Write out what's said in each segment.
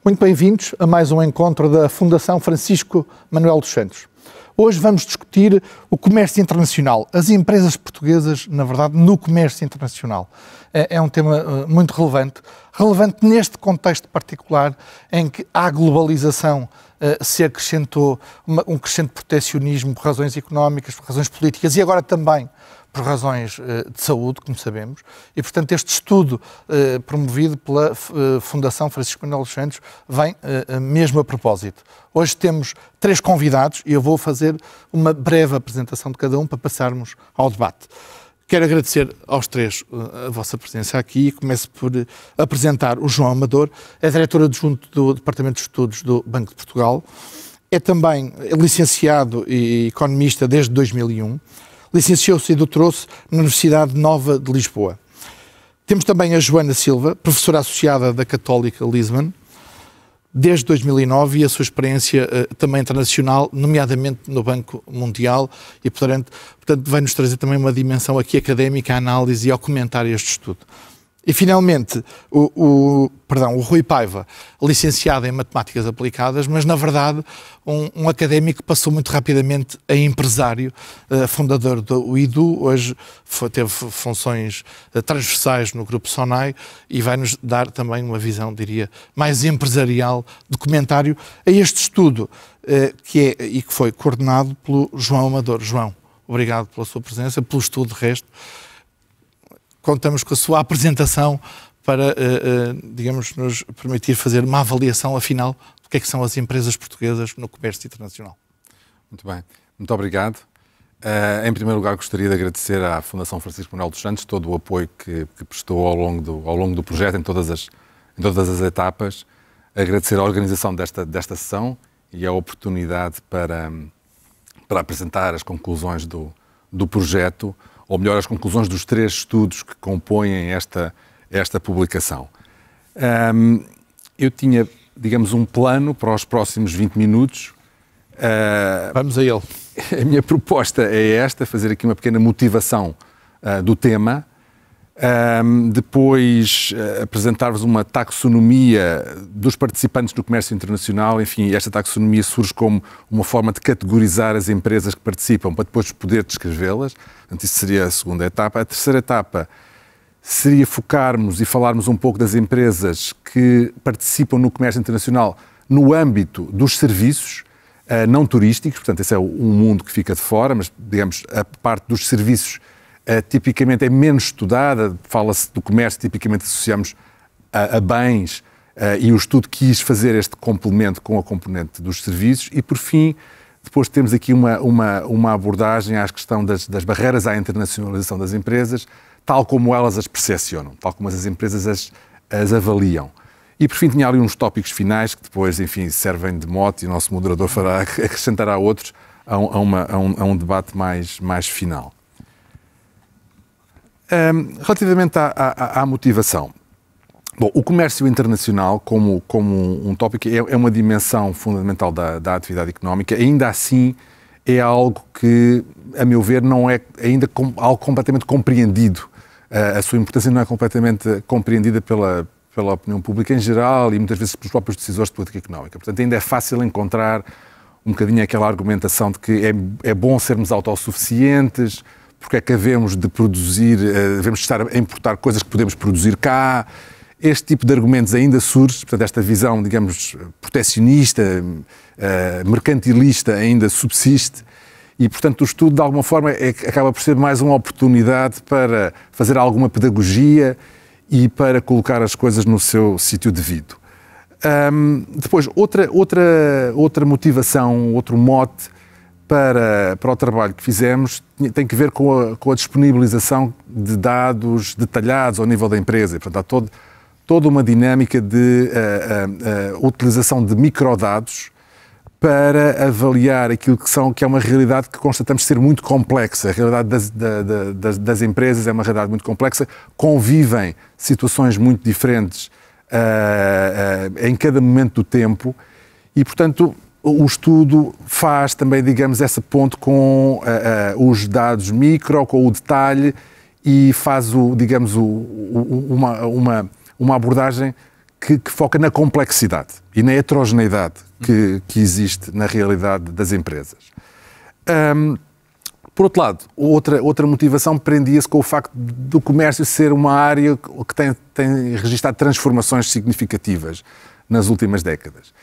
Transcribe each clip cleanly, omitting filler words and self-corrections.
Muito bem-vindos a mais um encontro da Fundação Francisco Manuel dos Santos. Hoje vamos discutir o comércio internacional, as empresas portuguesas, na verdade, no comércio internacional. É um tema muito relevante neste contexto particular em que a globalização se acrescentou um crescente proteccionismo por razões económicas, por razões políticas e agora também por razões de saúde, como sabemos, e, portanto, este estudo promovido pela Fundação Francisco Manuel dos Santos vem mesmo a propósito. Hoje temos 3 convidados e eu vou fazer uma breve apresentação de cada um para passarmos ao debate. Quero agradecer aos 3 a vossa presença aqui e começo por apresentar o João Amador, é diretor adjunto do Departamento de Estudos do Banco de Portugal, é também licenciado e economista desde 2001, licenciou-se e doutorou-se na Universidade Nova de Lisboa. Temos também a Joana Silva, professora associada da Católica Lisbon, desde 2009 e a sua experiência também internacional, nomeadamente no Banco Mundial, e portanto vai-nos trazer também uma dimensão aqui académica, à análise e ao comentário a este estudo. E finalmente o Rui Paiva, licenciado em Matemáticas Aplicadas, mas na verdade um académico que passou muito rapidamente a empresário, fundador do IDU, hoje teve funções transversais no Grupo SONAI e vai-nos dar também uma visão, diria, mais empresarial de comentário a este estudo que foi coordenado pelo João Amador. João, obrigado pela sua presença, pelo estudo de resto. Contamos com a sua apresentação para, digamos, nos permitir fazer uma avaliação, afinal, do que é que são as empresas portuguesas no comércio internacional. Muito bem. Muito obrigado. Em primeiro lugar, gostaria de agradecer à Fundação Francisco Manuel dos Santos todo o apoio que prestou ao longo do projeto, em todas as etapas. Agradecer a organização desta sessão e a oportunidade para apresentar as conclusões do projeto, ou melhor, as conclusões dos 3 estudos que compõem esta publicação. Eu tinha, digamos, um plano para os próximos 20 minutos. Vamos a ele. A minha proposta é esta, fazer aqui uma pequena motivação do tema, depois apresentar-vos uma taxonomia dos participantes do comércio internacional. Enfim, esta taxonomia surge como uma forma de categorizar as empresas que participam para depois poder descrevê-las. Portanto, isso seria a segunda etapa. A terceira etapa seria focarmos e falarmos um pouco das empresas que participam no comércio internacional no âmbito dos serviços não turísticos. Portanto, esse é um mundo que fica de fora, mas, digamos, a parte dos serviços tipicamente é menos estudada. Fala-se do comércio, tipicamente associamos a bens, e o estudo quis fazer este complemento com a componente dos serviços. E, por fim, depois temos aqui uma abordagem à questão das barreiras à internacionalização das empresas, tal como elas as percepcionam, tal como as empresas as avaliam. E, por fim, tinha ali uns tópicos finais que depois, enfim, servem de mote e o nosso moderador acrescentará outros a um debate mais final. Relativamente à motivação, bom, o comércio internacional como um tópico é uma dimensão fundamental da atividade económica. Ainda assim é algo que, a meu ver, não é ainda algo completamente compreendido. A sua importância não é completamente compreendida pela opinião pública em geral e muitas vezes pelos próprios decisores de política económica. Portanto, ainda é fácil encontrar um bocadinho aquela argumentação de que é bom sermos autossuficientes, porque é que havemos de produzir, devemos estar a importar coisas que podemos produzir cá. Este tipo de argumentos ainda surge, portanto, esta visão, digamos, proteccionista, mercantilista ainda subsiste e, portanto, o estudo, de alguma forma, acaba por ser mais uma oportunidade para fazer alguma pedagogia e para colocar as coisas no seu sítio devido. Depois, outra motivação, outro mote para o trabalho que fizemos tem que ver com a disponibilização de dados detalhados ao nível da empresa. Portanto, há toda uma dinâmica de utilização de microdados para avaliar aquilo que é uma realidade que constatamos ser muito complexa. A realidade das empresas é uma realidade muito complexa, convivem situações muito diferentes em cada momento do tempo e, portanto, o estudo faz também, digamos, essa ponte com os dados micro, com o detalhe e faz, digamos, uma abordagem que foca na complexidade e na heterogeneidade que existe na realidade das empresas. Por outro lado, outra motivação prendia-se com o facto do comércio ser uma área que tem registrado transformações significativas nas últimas décadas.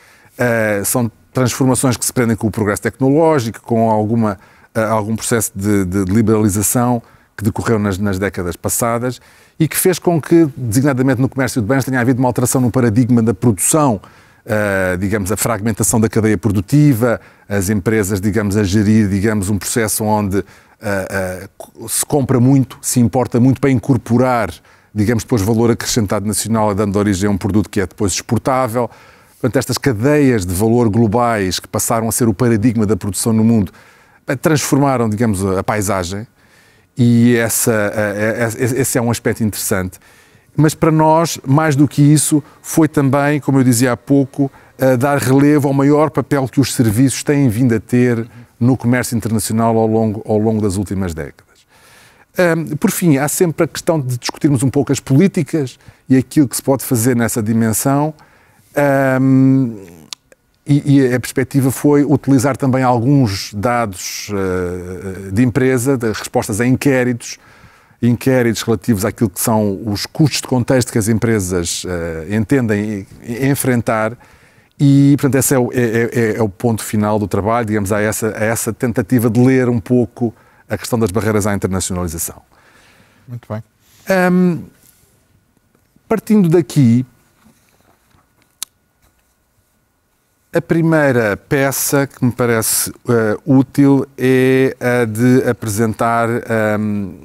São transformações que se prendem com o progresso tecnológico, com algum processo de liberalização que decorreu nas décadas passadas e que fez com que, designadamente no comércio de bens, tenha havido uma alteração no paradigma da produção, digamos, a fragmentação da cadeia produtiva, as empresas, digamos, a gerir, digamos, um processo onde se compra muito, se importa muito para incorporar, digamos, depois valor acrescentado nacional, dando origem a um produto que é depois exportável. Portanto, estas cadeias de valor globais que passaram a ser o paradigma da produção no mundo transformaram, digamos, a paisagem e esse é um aspecto interessante. Mas para nós, mais do que isso, foi também, como eu dizia há pouco, dar relevo ao maior papel que os serviços têm vindo a ter no comércio internacional ao longo das últimas décadas. Por fim, há sempre a questão de discutirmos um pouco as políticas e aquilo que se pode fazer nessa dimensão. E a perspectiva foi utilizar também alguns dados de empresa, de respostas a inquéritos relativos àquilo que são os custos de contexto que as empresas entendem enfrentar e, portanto, esse é o ponto final do trabalho, digamos, a essa tentativa de ler um pouco a questão das barreiras à internacionalização. Muito bem. Partindo daqui, a primeira peça que me parece útil é a de apresentar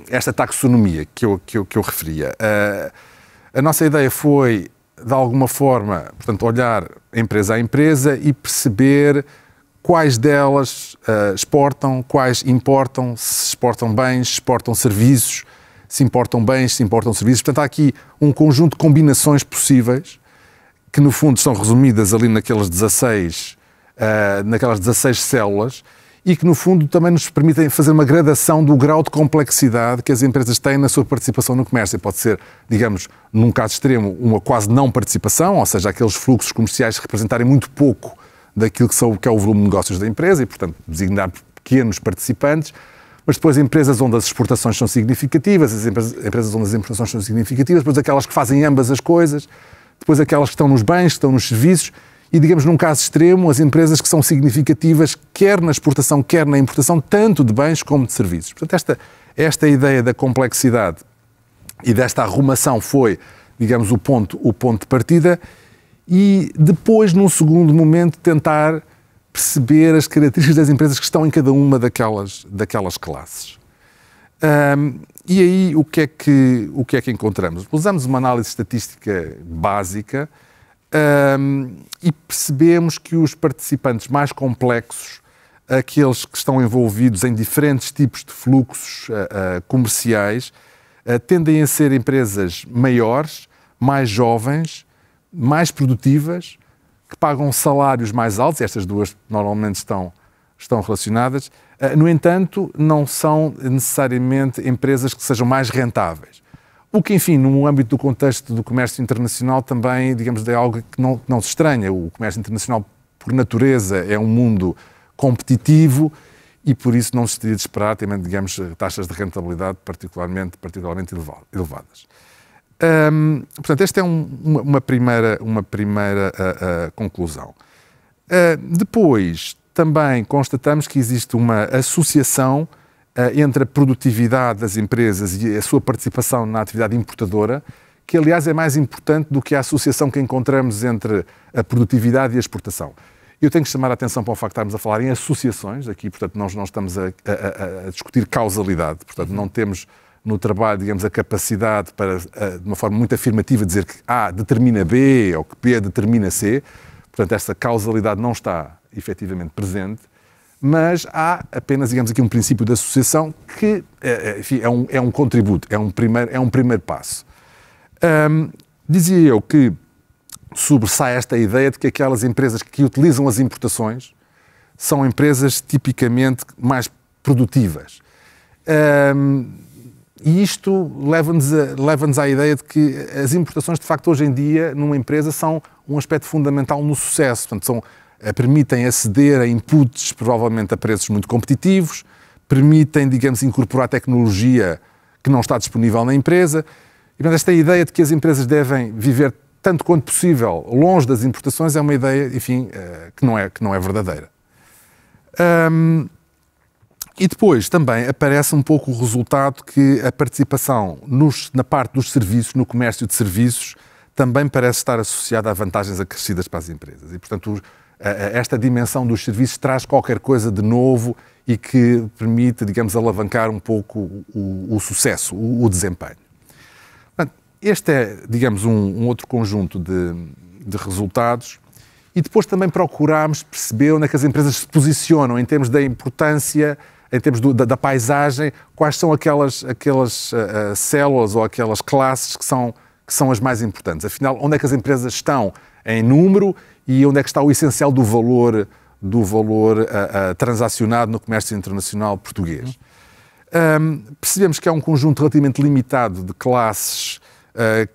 esta taxonomia que eu referia. A nossa ideia foi, de alguma forma, portanto, olhar empresa a empresa e perceber quais delas exportam, quais importam, se exportam bens, se exportam serviços, se importam bens, se importam serviços. Portanto, há aqui um conjunto de combinações possíveis que no fundo estão resumidas ali naquelas 16 células e que no fundo também nos permitem fazer uma gradação do grau de complexidade que as empresas têm na sua participação no comércio. Pode ser, digamos, num caso extremo, uma quase não participação, ou seja, aqueles fluxos comerciais representarem muito pouco daquilo que é o volume de negócios da empresa e, portanto, designar pequenos participantes, mas depois empresas onde as exportações são significativas, as empresas onde as importações são significativas, depois aquelas que fazem ambas as coisas, depois aquelas que estão nos bens, que estão nos serviços e, digamos, num caso extremo, as empresas que são significativas quer na exportação, quer na importação, tanto de bens como de serviços. Portanto, esta ideia da complexidade e desta arrumação foi, digamos, o ponto de partida e depois, num segundo momento, tentar perceber as características das empresas que estão em cada uma daquelas classes. E aí, o que é que encontramos? Usamos uma análise estatística básica e percebemos que os participantes mais complexos, aqueles que estão envolvidos em diferentes tipos de fluxos comerciais, tendem a ser empresas maiores, mais jovens, mais produtivas, que pagam salários mais altos, estas duas normalmente estão relacionadas. No entanto, não são necessariamente empresas que sejam mais rentáveis. O que, enfim, no âmbito do contexto do comércio internacional também, digamos, é algo que não se estranha. O comércio internacional, por natureza, é um mundo competitivo e, por isso, não se teria de esperar, também, digamos, taxas de rentabilidade particularmente elevadas. Portanto, esta é uma primeira conclusão. Depois, também constatamos que existe uma associação entre a produtividade das empresas e a sua participação na atividade importadora, que, aliás, é mais importante do que a associação que encontramos entre a produtividade e a exportação. Eu tenho que chamar a atenção para o facto de estarmos a falar em associações, aqui, portanto, nós não estamos a discutir causalidade, portanto, não temos no trabalho, digamos, a capacidade para, de uma forma muito afirmativa, dizer que A determina B ou que B determina C, portanto, esta causalidade não está efetivamente presente, mas há apenas, digamos aqui, um princípio de associação que, enfim, é um contributo, é um primeiro passo. Dizia eu que sobressai esta ideia de que aquelas empresas que utilizam as importações são empresas tipicamente mais produtivas. E isto leva-nos à ideia de que as importações, de facto, hoje em dia, numa empresa, são um aspecto fundamental no sucesso. Portanto, permitem aceder a inputs, provavelmente a preços muito competitivos, permitem, digamos, incorporar tecnologia que não está disponível na empresa. E, portanto, esta ideia de que as empresas devem viver tanto quanto possível longe das importações é uma ideia, enfim, que não é verdadeira. E depois também aparece um pouco o resultado que a participação na parte dos serviços, no comércio de serviços, também parece estar associada a vantagens acrescidas para as empresas. E, portanto, esta dimensão dos serviços traz qualquer coisa de novo e que permite, digamos, alavancar um pouco o sucesso, o desempenho. Portanto, este é, digamos, um outro conjunto de resultados. E depois também procuramos perceber onde é que as empresas se posicionam em termos da importância, em termos da paisagem, quais são aquelas células ou aquelas classes que são as mais importantes. Afinal, onde é que as empresas estão em número e onde é que está o essencial do valor transacionado no comércio internacional português. Percebemos que há um conjunto relativamente limitado de classes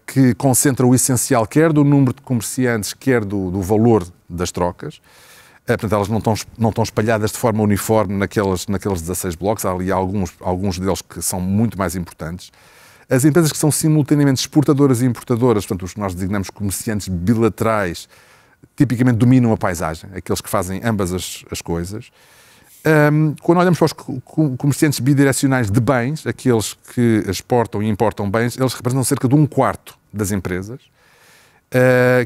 que concentra o essencial quer do número de comerciantes, quer do valor das trocas. Portanto, elas não estão espalhadas de forma uniforme naqueles 16 blocos. Há ali alguns deles que são muito mais importantes. As empresas que são simultaneamente exportadoras e importadoras, portanto, os que nós designamos comerciantes bilaterais, tipicamente dominam a paisagem, aqueles que fazem ambas as coisas. Quando olhamos para os comerciantes bidirecionais de bens, aqueles que exportam e importam bens, eles representam cerca de 1/4 das empresas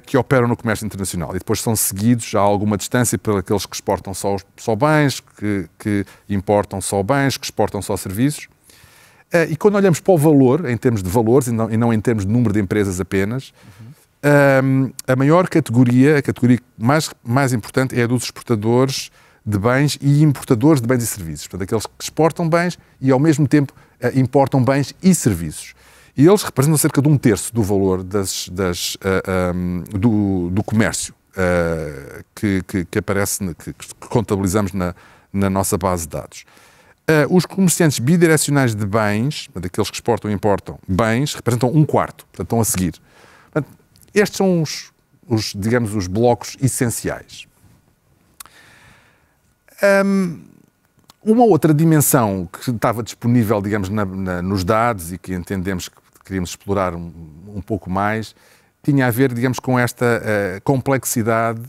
que operam no comércio internacional. E depois são seguidos a alguma distância por aqueles que exportam só bens, que importam só bens, que exportam só serviços. E quando olhamos para o valor, em termos de valores e não em termos de número de empresas apenas, a maior categoria, a categoria mais importante é a dos exportadores de bens e importadores de bens e serviços. Portanto, aqueles que exportam bens e, ao mesmo tempo, importam bens e serviços. E eles representam cerca de 1/3 do valor do comércio que aparece, que contabilizamos na nossa base de dados. Os comerciantes bidirecionais de bens, daqueles que exportam e importam bens, representam 1/4, portanto estão a seguir. Portanto, estes são digamos, os blocos essenciais. Uma outra dimensão que estava disponível, digamos, nos dados e que entendemos que queríamos explorar um pouco mais, tinha a ver, digamos, com esta complexidade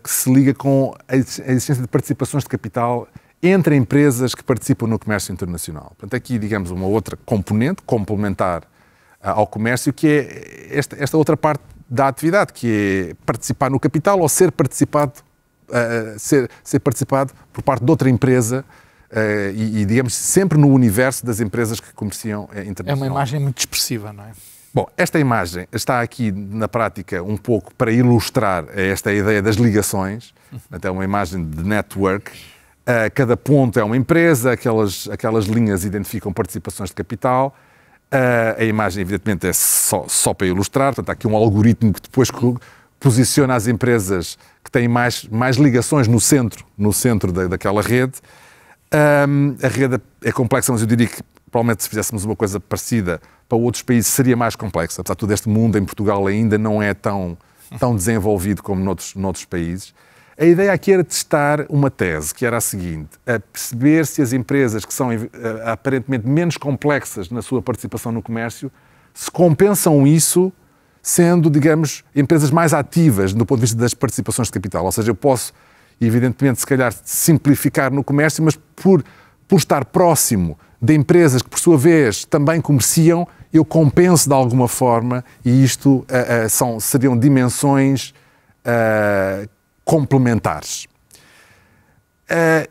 que se liga com a existência de participações de capital entre empresas que participam no comércio internacional. Portanto, aqui, digamos, uma outra componente complementar ao comércio, que é esta outra parte da atividade, que é participar no capital ou ser participado por parte de outra empresa e, digamos, sempre no universo das empresas que comerciam internacionalmente. É uma imagem muito expressiva, não é? Bom, esta imagem está aqui, na prática, um pouco para ilustrar esta ideia das ligações. Até uma imagem de network. Cada ponto é uma empresa, aquelas linhas identificam participações de capital. A imagem, evidentemente, é só para ilustrar. Portanto, há aqui um algoritmo que depois posiciona as empresas que têm mais ligações no centro daquela rede. A rede é complexa, mas eu diria que provavelmente se fizéssemos uma coisa parecida para outros países seria mais complexa. Apesar de todo este mundo em Portugal ainda não é tão desenvolvido como noutros países. A ideia aqui era testar uma tese, que era a seguinte: a perceber se as empresas que são aparentemente menos complexas na sua participação no comércio se compensam isso sendo, digamos, empresas mais ativas do ponto de vista das participações de capital. Ou seja, eu posso, evidentemente, se calhar simplificar no comércio, mas por estar próximo de empresas que, por sua vez, também comerciam, eu compenso de alguma forma e isto seriam dimensões complementares.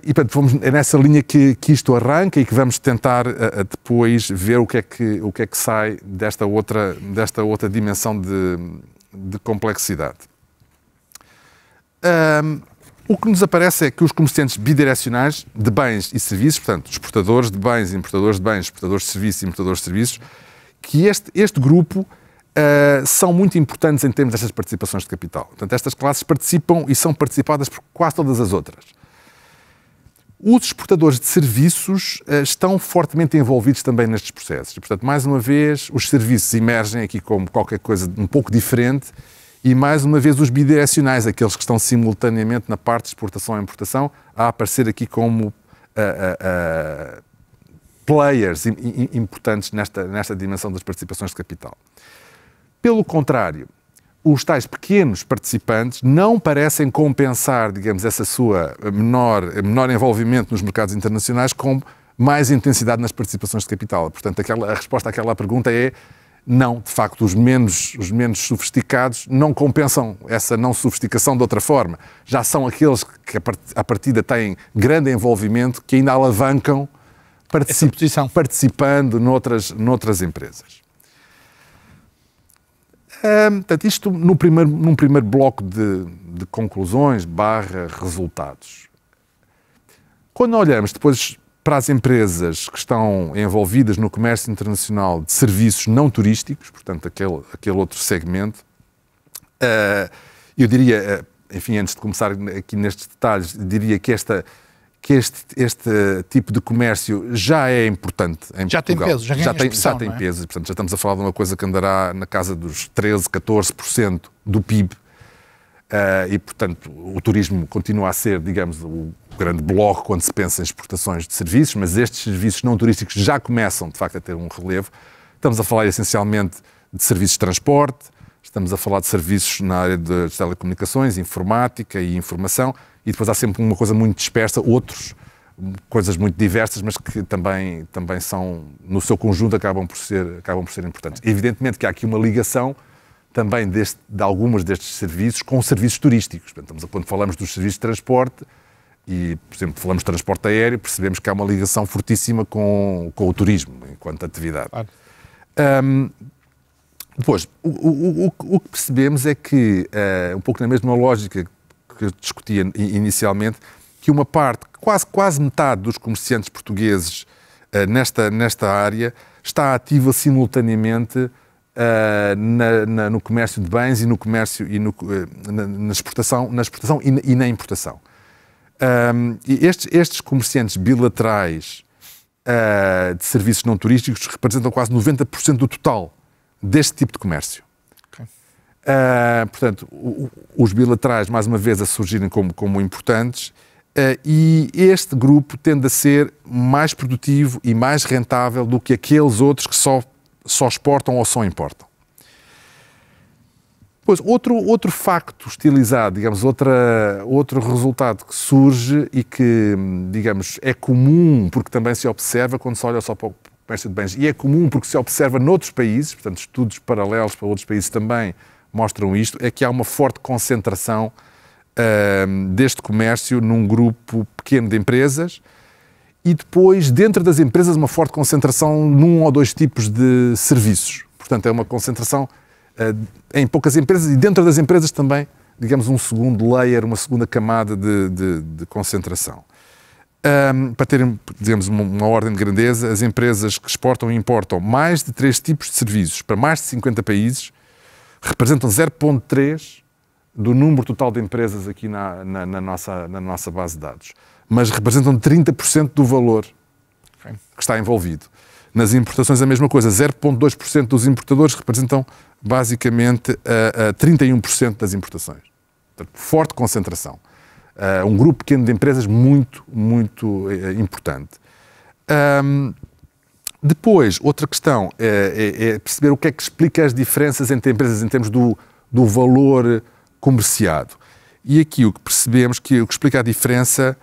E, portanto, é nessa linha que isto arranca e que vamos tentar depois ver o que é que sai desta outra dimensão de complexidade. O que nos aparece é que os comerciantes bidirecionais de bens e serviços, portanto, exportadores de bens, importadores de bens, exportadores de serviços e importadores de serviços, que este grupo são muito importantes em termos destas participações de capital. Portanto, estas classes participam e são participadas por quase todas as outras. Os exportadores de serviços estão fortemente envolvidos também nestes processos. E, portanto, mais uma vez, os serviços emergem aqui como qualquer coisa um pouco diferente e, mais uma vez, os bidirecionais, aqueles que estão simultaneamente na parte de exportação e importação, a aparecer aqui como players importantes nesta dimensão das participações de capital. Pelo contrário, os tais pequenos participantes não parecem compensar, digamos, essa sua menor envolvimento nos mercados internacionais com mais intensidade nas participações de capital. Portanto, a resposta àquela pergunta é não, de facto, os menos sofisticados não compensam essa não sofisticação de outra forma. Já são aqueles que, à partida, têm grande envolvimento, que ainda alavancam participando noutras empresas. Portanto, isto num primeiro bloco de conclusões / resultados. Quando olhamos depois para as empresas que estão envolvidas no comércio internacional de serviços não turísticos, portanto, aquele outro segmento, eu diria, enfim, antes de começar aqui nestes detalhes, diria que este tipo de comércio já é importante em já Portugal. Tem peso, já tem peso. Portanto, já estamos a falar de uma coisa que andará na casa dos 13, 14% do PIB. E, portanto, o turismo continua a ser, digamos, o grande bloco quando se pensa em exportações de serviços, mas estes serviços não turísticos já começam, de facto, a ter um relevo. Estamos a falar, essencialmente, de serviços de transporte, estamos a falar de serviços na área das telecomunicações, informática e informação, e depois há sempre uma coisa muito dispersa, coisas muito diversas, mas que também são, no seu conjunto, acabam por ser importantes. Evidentemente que há aqui uma ligação também de algumas destes serviços com serviços turísticos. Portanto, quando falamos dos serviços de transporte, e, por exemplo, falamos de transporte aéreo, percebemos que há uma ligação fortíssima com o turismo, enquanto atividade. Claro. Depois, o que percebemos é que, um pouco na mesma lógica que eu discutia inicialmente, que uma parte, quase metade dos comerciantes portugueses nesta área está ativa simultaneamente no comércio de bens e no comércio e na exportação e na importação. E estes comerciantes bilaterais de serviços não turísticos representam quase 90% do total deste tipo de comércio. Okay. Portanto, os bilaterais, mais uma vez, a surgirem como importantes, e este grupo tende a ser mais produtivo e mais rentável do que aqueles outros que só exportam ou só importam. Pois, outro facto estilizado, digamos, outro resultado que surge e que, digamos, é comum, porque também se observa quando se olha só para o comércio de bens, e é comum porque se observa noutros países, portanto, estudos paralelos para outros países também mostram isto, é que há uma forte concentração deste comércio num grupo pequeno de empresas e depois, dentro das empresas, uma forte concentração num ou dois tipos de serviços. Portanto, é uma concentração em poucas empresas e dentro das empresas também, digamos, um segundo layer, uma segunda camada de concentração. Para terem, digamos, uma ordem de grandeza, as empresas que exportam e importam mais de 3 tipos de serviços para mais de 50 países representam 0,3% do número total de empresas aqui na nossa base de dados, mas representam 30% do valor que está envolvido. Nas importações a mesma coisa, 0,2% dos importadores representam basicamente 31% das importações. Portanto, forte concentração. Um grupo pequeno de empresas muito, muito importante. Depois, outra questão é perceber o que é que explica as diferenças entre empresas em termos do valor comerciado. E aqui o que percebemos, que o que explica a diferença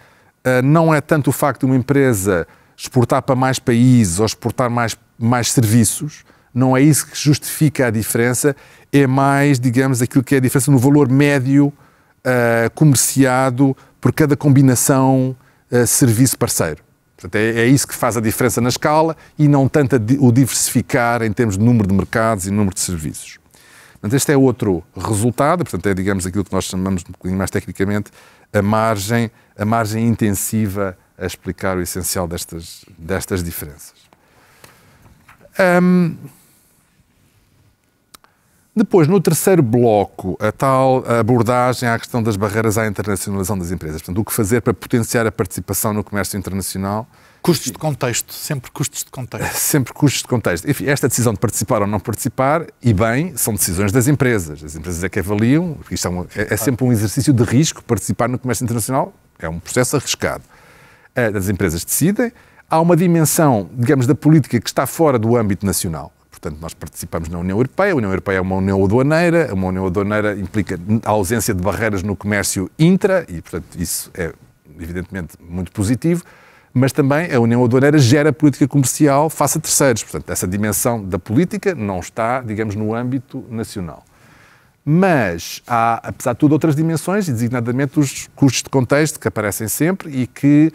não é tanto o facto de uma empresa exportar para mais países ou exportar mais serviços, não é isso que justifica a diferença, é mais, digamos, aquilo que é a diferença no valor médio comerciado por cada combinação serviço-parceiro. Portanto, é isso que faz a diferença na escala e não tanto o diversificar em termos de número de mercados e número de serviços. Portanto, este é outro resultado, portanto, é, digamos, aquilo que nós chamamos, um bocadinho mais tecnicamente, a margem intensiva a explicar o essencial destas diferenças. Depois, no terceiro bloco, a tal abordagem à questão das barreiras à internacionalização das empresas. Portanto, o que fazer para potenciar a participação no comércio internacional. Custos de contexto, sempre custos de contexto. Sempre custos de contexto. Enfim, esta decisão de participar ou não participar, e bem, são decisões das empresas. As empresas é que avaliam, isto é sempre um exercício de risco, participar no comércio internacional é um processo arriscado. As empresas decidem, há uma dimensão, digamos, da política que está fora do âmbito nacional. Portanto, nós participamos na União Europeia. A União Europeia é uma união aduaneira. Uma união aduaneira implica a ausência de barreiras no comércio intra e, portanto, isso é evidentemente muito positivo. Mas também a União Aduaneira gera política comercial face a terceiros. Portanto, essa dimensão da política não está, digamos, no âmbito nacional. Mas há, apesar de tudo, outras dimensões, e designadamente os custos de contexto, que aparecem sempre e que,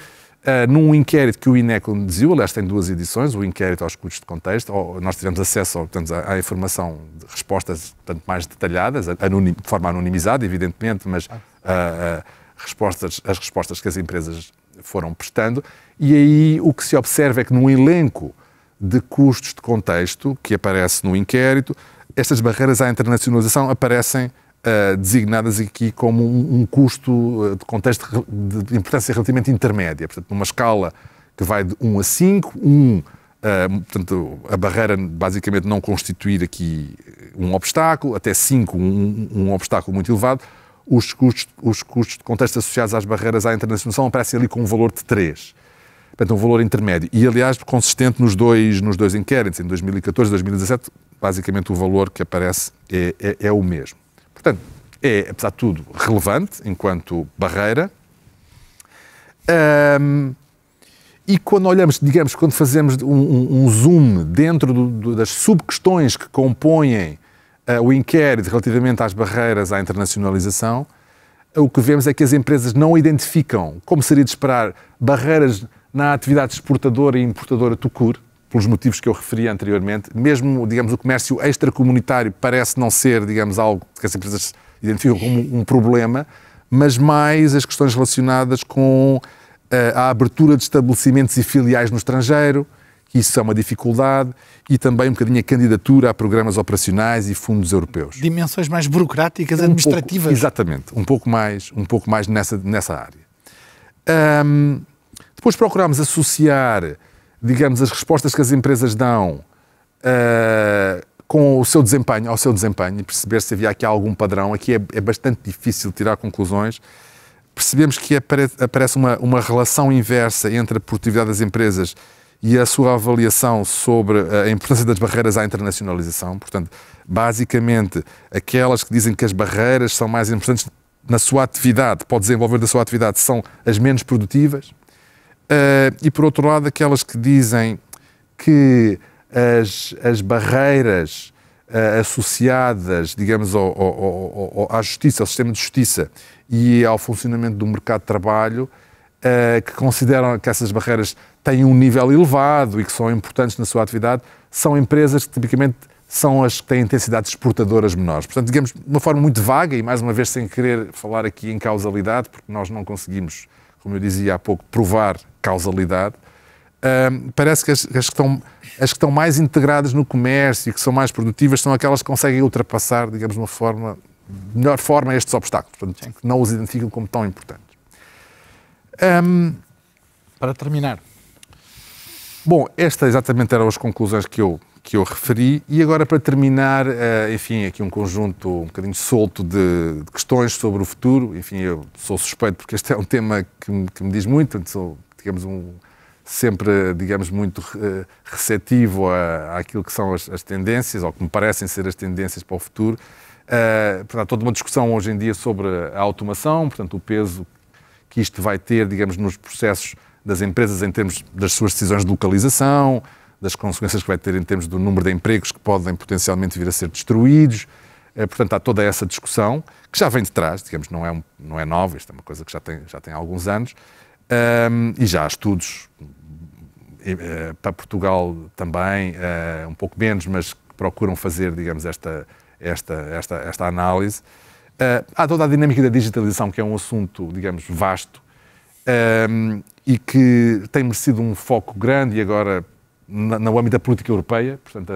num inquérito que o INE conduziu, aliás, tem 2 edições, o inquérito aos custos de contexto, nós tivemos acesso, portanto, à informação de respostas, portanto, mais detalhadas, de forma anonimizada, evidentemente, mas as respostas que as empresas foram prestando, e aí o que se observa é que num elenco de custos de contexto que aparece no inquérito, estas barreiras à internacionalização aparecem designadas aqui como um custo de contexto de importância relativamente intermédia, portanto, numa escala que vai de 1 a 5, portanto, a barreira basicamente não constituir aqui um obstáculo, até 5, um obstáculo muito elevado. Os custos de contexto associados às barreiras à internacionalização aparecem ali com um valor de 3. Portanto, um valor intermédio. E, aliás, consistente nos dois inquéritos, em 2014 e 2017, basicamente o valor que aparece é o mesmo. Portanto, é, apesar de tudo, relevante enquanto barreira. E quando olhamos, digamos, quando fazemos um zoom dentro das sub-questões que compõem o inquérito relativamente às barreiras à internacionalização, o que vemos é que as empresas não identificam, como seria de esperar, barreiras na atividade exportadora e importadora tucur, pelos motivos que eu referi anteriormente. Mesmo, digamos, o comércio extracomunitário parece não ser, digamos, algo que as empresas identificam como um problema, mas mais as questões relacionadas com a abertura de estabelecimentos e filiais no estrangeiro, que isso é uma dificuldade, e também um bocadinho a candidatura a programas operacionais e fundos europeus. Dimensões mais burocráticas, administrativas. Exatamente, um pouco mais nessa área. Depois procurámos associar, digamos, as respostas que as empresas dão com o seu desempenho, ao seu desempenho, e perceber se havia aqui algum padrão. Aqui é bastante difícil tirar conclusões. Percebemos que aparece uma relação inversa entre a produtividade das empresas e a sua avaliação sobre a importância das barreiras à internacionalização. Portanto, basicamente, aquelas que dizem que as barreiras são mais importantes na sua atividade, para o desenvolver da sua atividade, são as menos produtivas. E, por outro lado, aquelas que dizem que as barreiras associadas, digamos, à justiça, ao sistema de justiça e ao funcionamento do mercado de trabalho, que consideram que essas barreiras têm um nível elevado e que são importantes na sua atividade, são empresas que tipicamente são as que têm intensidades exportadoras menores. Portanto, digamos, de uma forma muito vaga e, mais uma vez, sem querer falar aqui em causalidade, porque nós não conseguimos, como eu dizia há pouco, provar causalidade, parece que as que estão mais integradas no comércio e que são mais produtivas são aquelas que conseguem ultrapassar, digamos, de melhor forma estes obstáculos, portanto, que não os identificam como tão importantes. Para terminar. Bom, estas exatamente eram as conclusões que eu referi, e agora para terminar, enfim, aqui um conjunto um bocadinho solto de questões sobre o futuro. Enfim, eu sou suspeito porque este é um tema que me diz muito, sou, digamos, sempre, digamos, muito receptivo àquilo que são as tendências, ou que me parecem ser as tendências para o futuro. Portanto, há toda uma discussão hoje em dia sobre a automação, portanto, o peso que isto vai ter, digamos, nos processos das empresas em termos das suas decisões de localização, das consequências que vai ter em termos do número de empregos que podem potencialmente vir a ser destruídos. Portanto, há toda essa discussão, que já vem de trás, digamos, não é nova, isto é uma coisa que já tem alguns anos, e já há estudos para Portugal também, um pouco menos, mas que procuram fazer, digamos, esta análise. Há toda a dinâmica da digitalização, que é um assunto, digamos, vasto, e que tem merecido um foco grande, e agora no âmbito da política europeia. Portanto,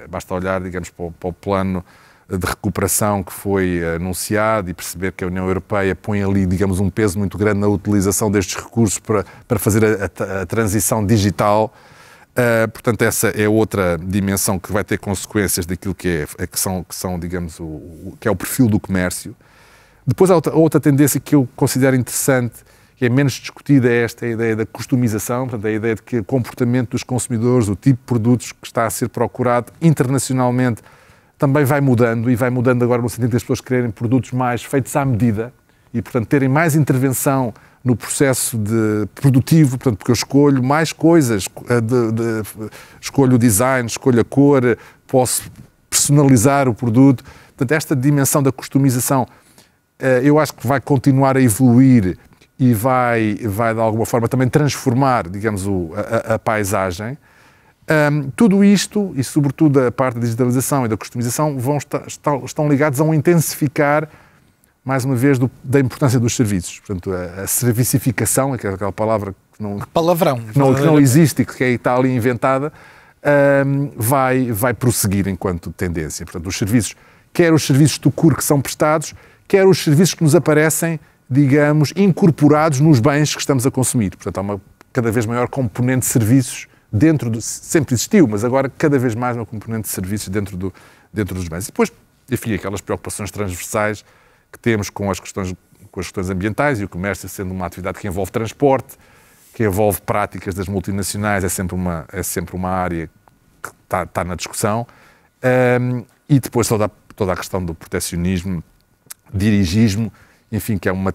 basta olhar, digamos, para o plano de recuperação que foi anunciado e perceber que a União Europeia põe ali, digamos, um peso muito grande na utilização destes recursos para fazer a transição digital. Portanto, essa é outra dimensão que vai ter consequências daquilo que são digamos, que é o perfil do comércio. Depois há outra tendência que eu considero interessante, que é menos discutida, é esta ideia da customização, portanto, a ideia de que o comportamento dos consumidores, o tipo de produtos que está a ser procurado internacionalmente, também vai mudando, e vai mudando agora no sentido de as pessoas quererem produtos mais feitos à medida e, portanto, terem mais intervenção no processo produtivo, portanto, porque eu escolho mais coisas, escolho o design, escolho a cor, posso personalizar o produto. Portanto, esta dimensão da customização, eu acho que vai continuar a evoluir e vai de alguma forma também transformar, digamos, a paisagem. Tudo isto, e sobretudo a parte da digitalização e da customização, estão ligados a um intensificar, mais uma vez, da importância dos serviços. Portanto, a servicificação, aquela palavra que não existe e que está ali inventada, vai prosseguir enquanto tendência. Portanto, os serviços, quer os serviços do CUR que são prestados, quer os serviços que nos aparecem, digamos, incorporados nos bens que estamos a consumir. Portanto, há uma cada vez maior componente de serviços sempre existiu, mas agora cada vez mais uma componente de serviços dentro dos bens. E depois, enfim, aquelas preocupações transversais que temos com as questões ambientais, e o comércio sendo uma atividade que envolve transporte, que envolve práticas das multinacionais, é sempre uma área que está na discussão. E depois toda a questão do proteccionismo, dirigismo, enfim, que é uma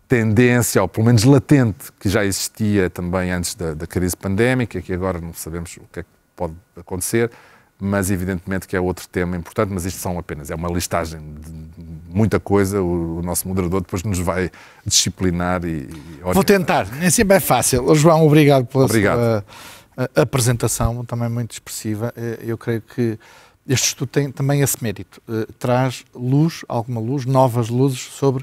tendência, ou pelo menos latente, que já existia também antes da crise pandémica, que agora não sabemos o que é que pode acontecer, mas evidentemente que é outro tema importante, mas isto é uma listagem de muita coisa, o nosso moderador depois nos vai disciplinar e Vou tentar, nem sempre é fácil. João, obrigado pela sua apresentação, também muito expressiva. Eu creio que este estudo tem também esse mérito, traz alguma luz, novas luzes sobre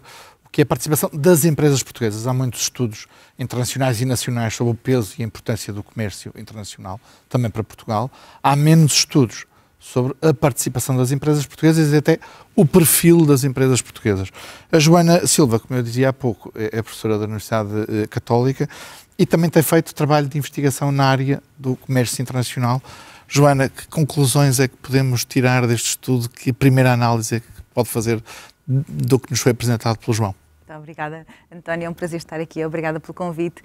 que é a participação das empresas portuguesas. Há muitos estudos internacionais e nacionais sobre o peso e a importância do comércio internacional, também para Portugal. Há menos estudos sobre a participação das empresas portuguesas e até o perfil das empresas portuguesas. A Joana Silva, como eu dizia há pouco, é professora da Universidade Católica e também tem feito trabalho de investigação na área do comércio internacional. Joana, que conclusões é que podemos tirar deste estudo? Que a primeira análise é que pode fazer do que nos foi apresentado pelo João? Então, obrigada, António, é um prazer estar aqui, obrigada pelo convite.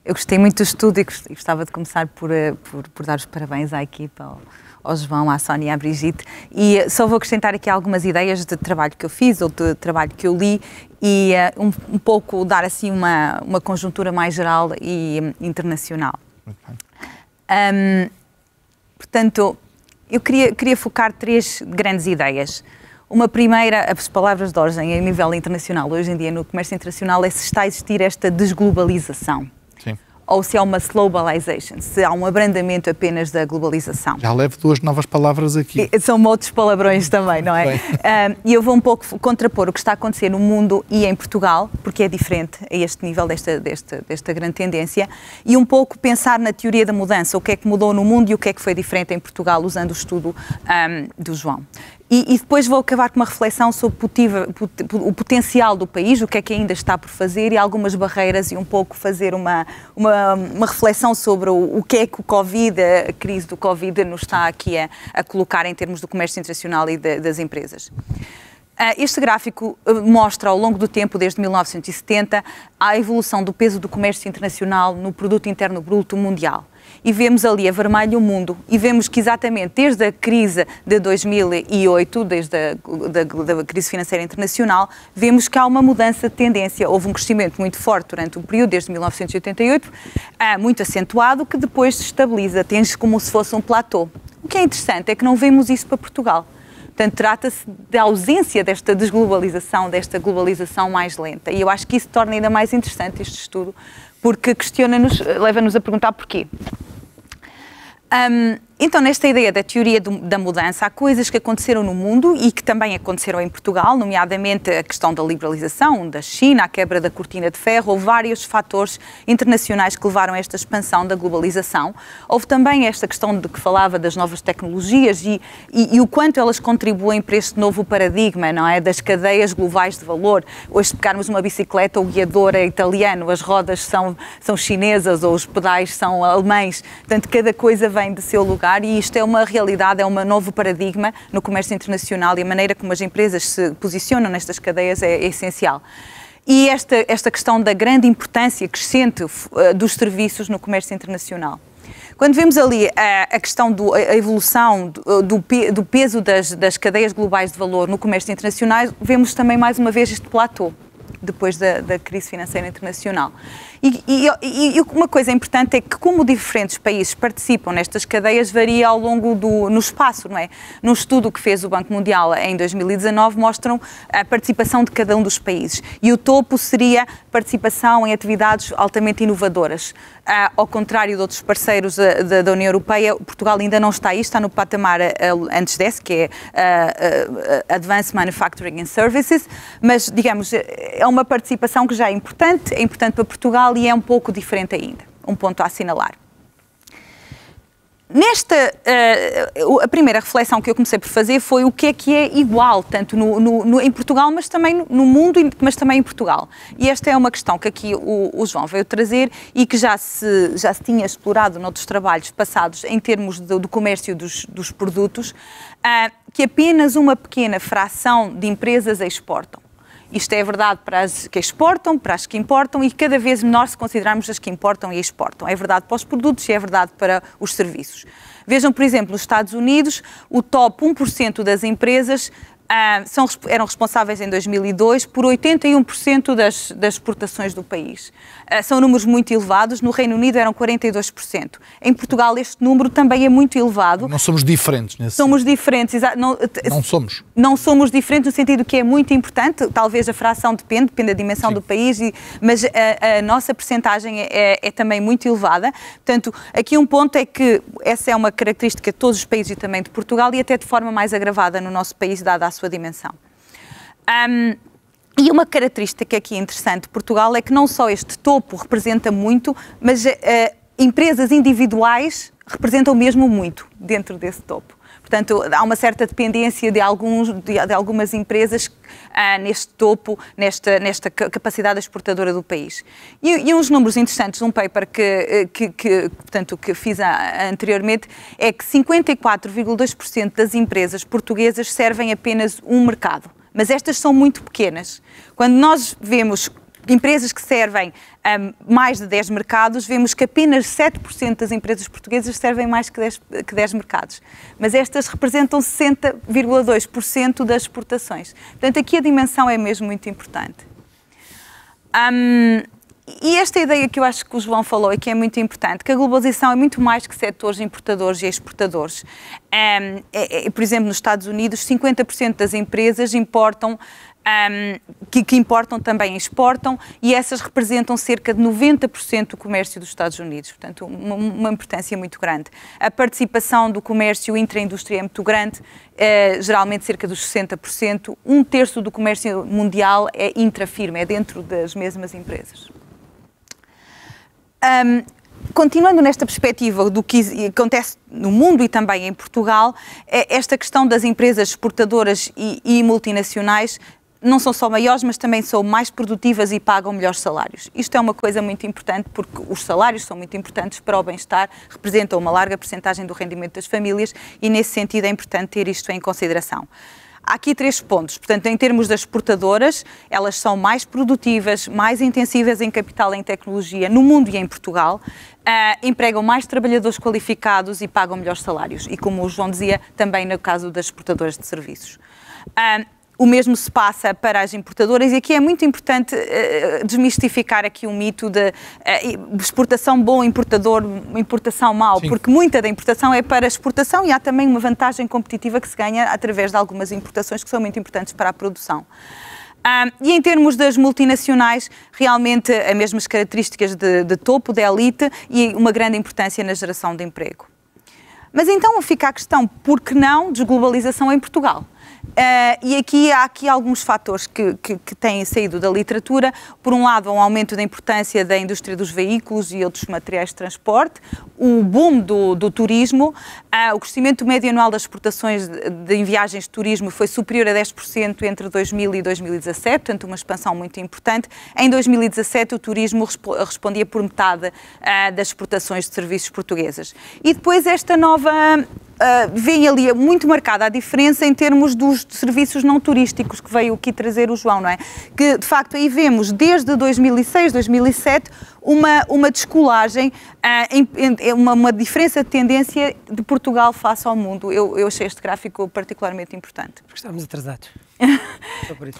Eu gostei muito do estudo e gostava de começar por dar os parabéns à equipa, ao João, à Sónia e à Brigitte, e só vou acrescentar aqui algumas ideias de trabalho que eu fiz ou de trabalho que eu li e um pouco dar assim uma conjuntura mais geral e internacional. Portanto, eu queria focar 3 grandes ideias. Uma primeira, as palavras de ordem a nível internacional, hoje em dia no comércio internacional, é se está a existir esta desglobalização. Sim. Ou se há uma slowbalization, se há um abrandamento apenas da globalização. Já levo 2 novas palavras aqui. São outros palavrões também, não é? E eu vou um pouco contrapor o que está a acontecer no mundo e em Portugal, porque é diferente a este nível desta grande tendência, e um pouco pensar na teoria da mudança, o que é que mudou no mundo e o que é que foi diferente em Portugal, usando o estudo do João. E depois vou acabar com uma reflexão sobre o potencial do país, o que é que ainda está por fazer e algumas barreiras e um pouco fazer uma reflexão sobre o que é que a crise do Covid nos está aqui a colocar em termos do comércio internacional e das empresas. Este gráfico mostra ao longo do tempo, desde 1970, a evolução do peso do comércio internacional no produto interno bruto mundial. E vemos ali a vermelho o mundo e vemos que exatamente desde a crise de 2008, desde a crise financeira internacional, vemos que há uma mudança de tendência. Houve um crescimento muito forte durante o período, desde 1988, muito acentuado, que depois se estabiliza, tende como se fosse um platô. O que é interessante é que não vemos isso para Portugal. Portanto, trata-se da ausência desta desglobalização, desta globalização mais lenta. E eu acho que isso torna ainda mais interessante este estudo, porque questiona-nos, leva-nos a perguntar porquê. Então, nesta ideia da teoria da mudança, há coisas que aconteceram no mundo e que também aconteceram em Portugal, nomeadamente a questão da liberalização da China, a quebra da cortina de ferro, houve vários fatores internacionais que levaram a esta expansão da globalização. Houve também esta questão de que falava das novas tecnologias e o quanto elas contribuem para este novo paradigma, não é? Das cadeias globais de valor. Hoje, se pegarmos uma bicicleta, o guiador é italiano, as rodas são chinesas ou os pedais são alemães. Portanto, cada coisa vem do seu lugar. E isto é uma realidade, é um novo paradigma no comércio internacional e a maneira como as empresas se posicionam nestas cadeias é essencial. E esta questão da grande importância crescente dos serviços no comércio internacional. Quando vemos ali a questão da evolução do peso das cadeias globais de valor no comércio internacional, vemos também mais uma vez este platô, depois da crise financeira internacional. E uma coisa importante é que como diferentes países participam nestas cadeias varia ao longo no espaço, não é? Num estudo que fez o Banco Mundial em 2019 mostram a participação de cada um dos países e o topo seria participação em atividades altamente inovadoras. Ao contrário de outros parceiros da União Europeia, Portugal ainda não está aí, está no patamar antes desse, que é Advanced Manufacturing and Services, mas, digamos, é uma participação que já é importante para Portugal e é um pouco diferente ainda, um ponto a assinalar. A primeira reflexão que eu comecei por fazer foi o que é igual, tanto em Portugal, mas também no mundo, mas também em Portugal. E esta é uma questão que aqui o João veio trazer e que já se tinha explorado noutros trabalhos passados em termos do comércio dos produtos, que apenas uma pequena fração de empresas exportam. Isto é verdade para as que exportam, para as que importam e cada vez menor se considerarmos as que importam e exportam. É verdade para os produtos e é verdade para os serviços. Vejam, por exemplo, nos Estados Unidos, o top 1% das empresas eram responsáveis em 2002 por 81% das exportações do país. São números muito elevados, no Reino Unido eram 42%. Em Portugal este número também é muito elevado. Não somos diferentes nesse Somos diferentes, não somos. Não somos diferentes no sentido que é muito importante, talvez a fração depende da dimensão do país, mas a nossa percentagem é também muito elevada. Portanto, aqui um ponto é que essa é uma característica de todos os países e também de Portugal e até de forma mais agravada no nosso país, dada a sua dimensão. E uma característica aqui interessante de Portugal é que não só este topo representa muito, mas empresas individuais representam mesmo muito dentro desse topo. Portanto, há uma certa dependência de algumas empresas neste topo, nesta capacidade exportadora do país. E uns números interessantes de um paper que fiz anteriormente é que 54,2% das empresas portuguesas servem apenas um mercado. Mas estas são muito pequenas. Quando nós vemos empresas que servem mais de 10 mercados, vemos que apenas 7% das empresas portuguesas servem mais que 10 mercados. Mas estas representam 60,2% das exportações. Portanto, aqui a dimensão é mesmo muito importante. E esta ideia que eu acho que o João falou e que é muito importante, que a globalização é muito mais que setores importadores e exportadores. Por exemplo, nos Estados Unidos, 50% das empresas importam, que importam também exportam, e essas representam cerca de 90% do comércio dos Estados Unidos. Portanto, uma importância muito grande. A participação do comércio intra-indústria é muito grande, geralmente cerca dos 60%. 1/3 do comércio mundial é intrafirma, é dentro das mesmas empresas. Continuando nesta perspectiva do que acontece no mundo e também em Portugal, esta questão das empresas exportadoras e multinacionais não são só maiores, mas também são mais produtivas e pagam melhores salários. Isto é uma coisa muito importante porque os salários são muito importantes para o bem-estar, representam uma larga percentagem do rendimento das famílias e, nesse sentido, é importante ter isto em consideração. Há aqui 3 pontos. Portanto, em termos das exportadoras, elas são mais produtivas, mais intensivas em capital e em tecnologia no mundo e em Portugal, empregam mais trabalhadores qualificados e pagam melhores salários. E, como o João dizia, também no caso das exportadoras de serviços. O mesmo se passa para as importadoras e aqui é muito importante desmistificar aqui o mito de exportação bom, importação mau, Sim. Porque muita da importação é para exportação e há também uma vantagem competitiva que se ganha através de algumas importações que são muito importantes para a produção. E em termos das multinacionais, realmente as mesmas características de topo, de elite e uma grande importância na geração de emprego. Mas então fica a questão, por que não desglobalização em Portugal? E há aqui alguns fatores que têm saído da literatura. Por um lado, um aumento da importância da indústria dos veículos e outros materiais de transporte, o boom do turismo, o crescimento médio anual das exportações em viagens de turismo foi superior a 10% entre 2000 e 2017, portanto uma expansão muito importante. Em 2017 o turismo respondia por metade das exportações de serviços portuguesas. E depois esta nova... vem ali muito marcada a diferença em termos dos serviços não turísticos que veio aqui trazer o João, não é? Que, de facto, aí vemos desde 2006, 2007, uma descolagem, uma diferença de tendência de Portugal face ao mundo. Eu achei este gráfico particularmente importante. Porque estávamos atrasados.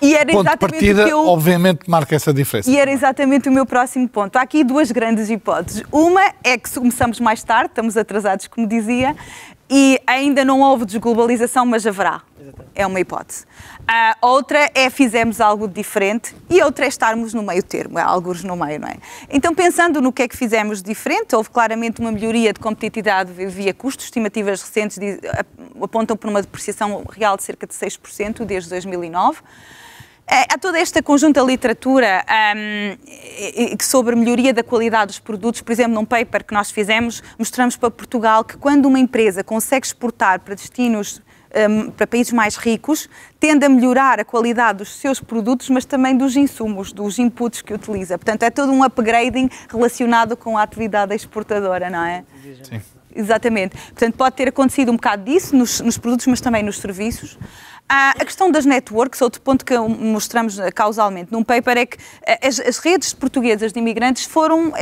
E era ponto de partida, obviamente, marca essa diferença. E era exatamente o meu próximo ponto. Há aqui duas grandes hipóteses. Uma é que começamos mais tarde, estamos atrasados, como dizia, e ainda não houve desglobalização, mas haverá. Exatamente. É uma hipótese. Outra é fizemos algo diferente e outra é estarmos no meio termo, alguns no meio, não é? Então, pensando no que é que fizemos diferente, houve claramente uma melhoria de competitividade via custos. Estimativas recentes apontam por uma depreciação real de cerca de 6% desde 2009. Há toda esta conjunta literatura sobre a melhoria da qualidade dos produtos. Por exemplo, num paper que nós fizemos, mostramos para Portugal que quando uma empresa consegue exportar para destinos, para países mais ricos, tende a melhorar a qualidade dos seus produtos, mas também dos insumos, dos inputs que utiliza. Portanto, é todo um upgrading relacionado com a atividade exportadora, não é? Sim. Exatamente. Portanto, pode ter acontecido um bocado disso nos produtos, mas também nos serviços. A questão das networks, outro ponto que mostramos causalmente num paper, é que as redes portuguesas de imigrantes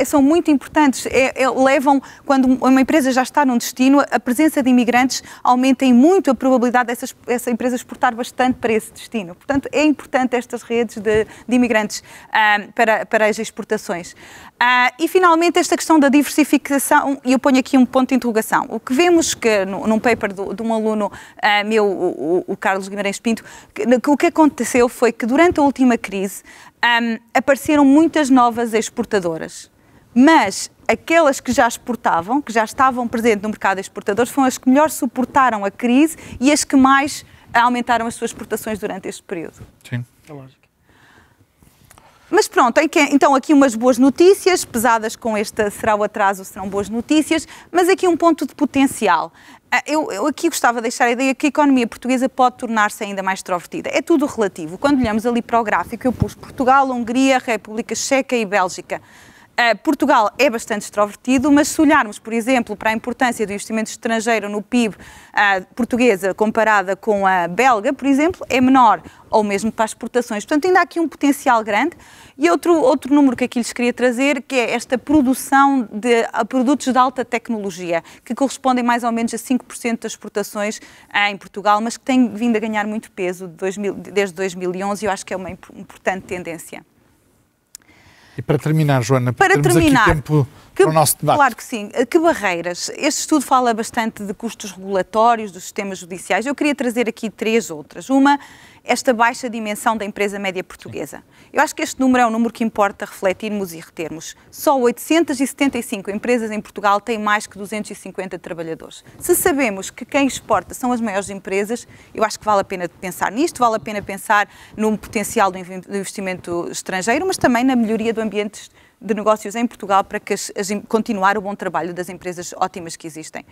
são muito importantes. Levam, quando uma empresa já está num destino, a presença de imigrantes aumenta em muito a probabilidade dessa empresa exportar bastante para esse destino. Portanto, é importante estas redes de imigrantes para as exportações. E, finalmente, esta questão da diversificação, e eu ponho aqui um ponto de interrogação. O que vemos que, num paper de um aluno meu, o Carlos Guimarães Pinto, o que aconteceu foi que, durante a última crise, apareceram muitas novas exportadoras. Mas aquelas que já exportavam, que já estavam presentes no mercado de exportadores, foram as que melhor suportaram a crise e as que mais aumentaram as suas exportações durante este período. Sim. É lógico. Mas pronto, então aqui umas boas notícias, pesadas com este será o atraso, serão boas notícias, mas aqui um ponto de potencial. Eu aqui gostava de deixar a ideia que a economia portuguesa pode tornar-se ainda mais extrovertida. É tudo relativo. Quando olhamos ali para o gráfico, eu pus Portugal, Hungria, República Checa e Bélgica. Portugal é bastante extrovertido, mas se olharmos, por exemplo, para a importância do investimento estrangeiro no PIB portuguesa comparada com a belga, por exemplo, é menor, ou mesmo para as exportações. Portanto, ainda há aqui um potencial grande. E outro número que aqui lhes queria trazer, que é esta produção de produtos de alta tecnologia, que correspondem mais ou menos a 5% das exportações em Portugal, mas que tem vindo a ganhar muito peso desde 2011, e eu acho que é uma importante tendência. E para terminar, Joana, para terminar, aqui tempo para o nosso debate. Claro que sim. Que barreiras? Este estudo fala bastante de custos regulatórios, dos sistemas judiciais. Eu queria trazer aqui 3 outras. Uma, esta baixa dimensão da empresa média portuguesa. Eu acho que este número é um número que importa refletirmos e retermos. Só 875 empresas em Portugal têm mais que 250 trabalhadores. Se sabemos que quem exporta são as maiores empresas, eu acho que vale a pena pensar nisto, vale a pena pensar no potencial do investimento estrangeiro, mas também na melhoria do ambiente de negócios em Portugal para que continuar o bom trabalho das empresas ótimas que existem.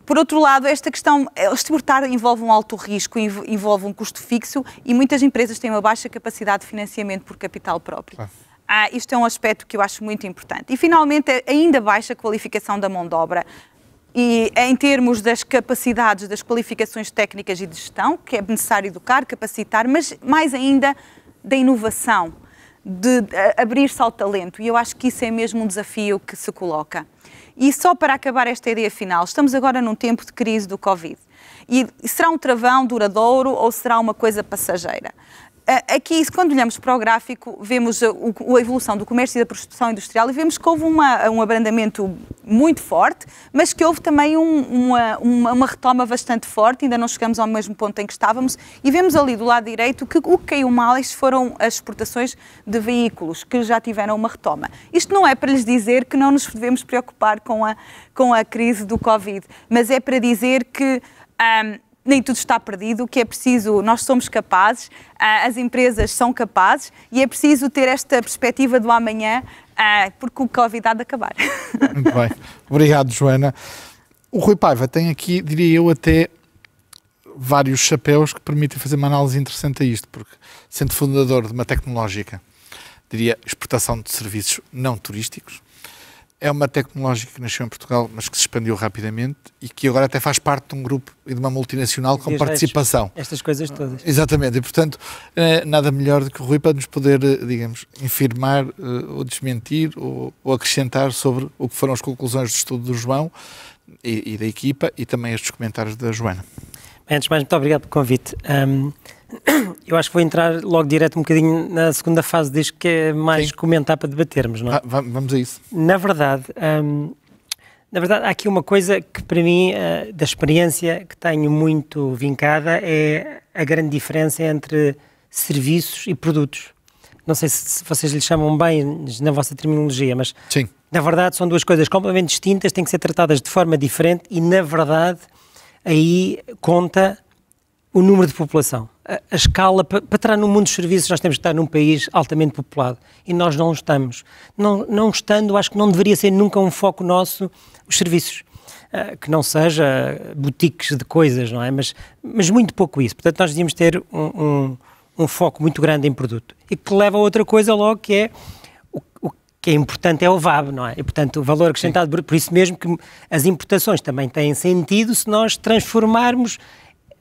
Por outro lado, esta questão, exportar envolve um alto risco, envolve um custo fixo e muitas empresas têm uma baixa capacidade de financiamento por capital próprio. Isto é um aspecto que eu acho muito importante. E, finalmente, ainda baixa qualificação da mão de obra. E em termos das capacidades, das qualificações técnicas e de gestão, que é necessário educar, capacitar, mas mais ainda da inovação, de abrir-se ao talento, e eu acho que isso é mesmo um desafio que se coloca. E só para acabar esta ideia final, estamos agora num tempo de crise do Covid. E será um travão duradouro ou será uma coisa passageira? aqui, quando olhamos para o gráfico, vemos a evolução do comércio e da produção industrial e vemos que houve um abrandamento muito forte, mas que houve também uma retoma bastante forte, ainda não chegamos ao mesmo ponto em que estávamos, e vemos ali do lado direito que o que caiu mais foram as exportações de veículos, que já tiveram uma retoma. Isto não é para lhes dizer que não nos devemos preocupar com a crise do Covid, mas é para dizer que nem tudo está perdido, que é preciso, nós somos capazes, as empresas são capazes e é preciso ter esta perspectiva do amanhã, porque o Covid há de acabar. Muito bem. Obrigado, Joana. O Rui Paiva tem aqui, diria eu, até vários chapéus que permitem fazer uma análise interessante a isto, porque sendo fundador de uma tecnológica, diria, exportação de serviços não turísticos, é uma tecnológica que nasceu em Portugal, mas que se expandiu rapidamente e que agora até faz parte de um grupo e de uma multinacional com participação. Estas coisas todas. Exatamente, e portanto, nada melhor do que o Rui para nos poder, digamos, infirmar ou desmentir ou acrescentar sobre o que foram as conclusões do estudo do João e da equipa e também estes comentários da Joana. Bem, antes de mais, muito obrigado pelo convite. Eu acho que vou entrar logo direto um bocadinho na segunda fase disto, que é mais comentar para debatermos, não é? Vamos a isso. Na verdade, há aqui uma coisa que para mim, da experiência que tenho muito vincada, é a grande diferença entre serviços e produtos. Não sei se vocês lhe chamam bem na vossa terminologia, mas sim, na verdade são duas coisas completamente distintas, têm que ser tratadas de forma diferente e, na verdade, aí conta o número de população. A escala, para estar no mundo dos serviços, nós temos que estar num país altamente populado e nós não estamos. Não estando, acho que não deveria ser nunca um foco nosso os serviços. Que não seja boutiques de coisas, não é? Mas muito pouco isso. Portanto, nós devíamos ter um foco muito grande em produto. E que leva a outra coisa logo, que é o que é importante é o VAB, não é? E, portanto, o valor acrescentado, por isso mesmo que as importações também têm sentido se nós transformarmos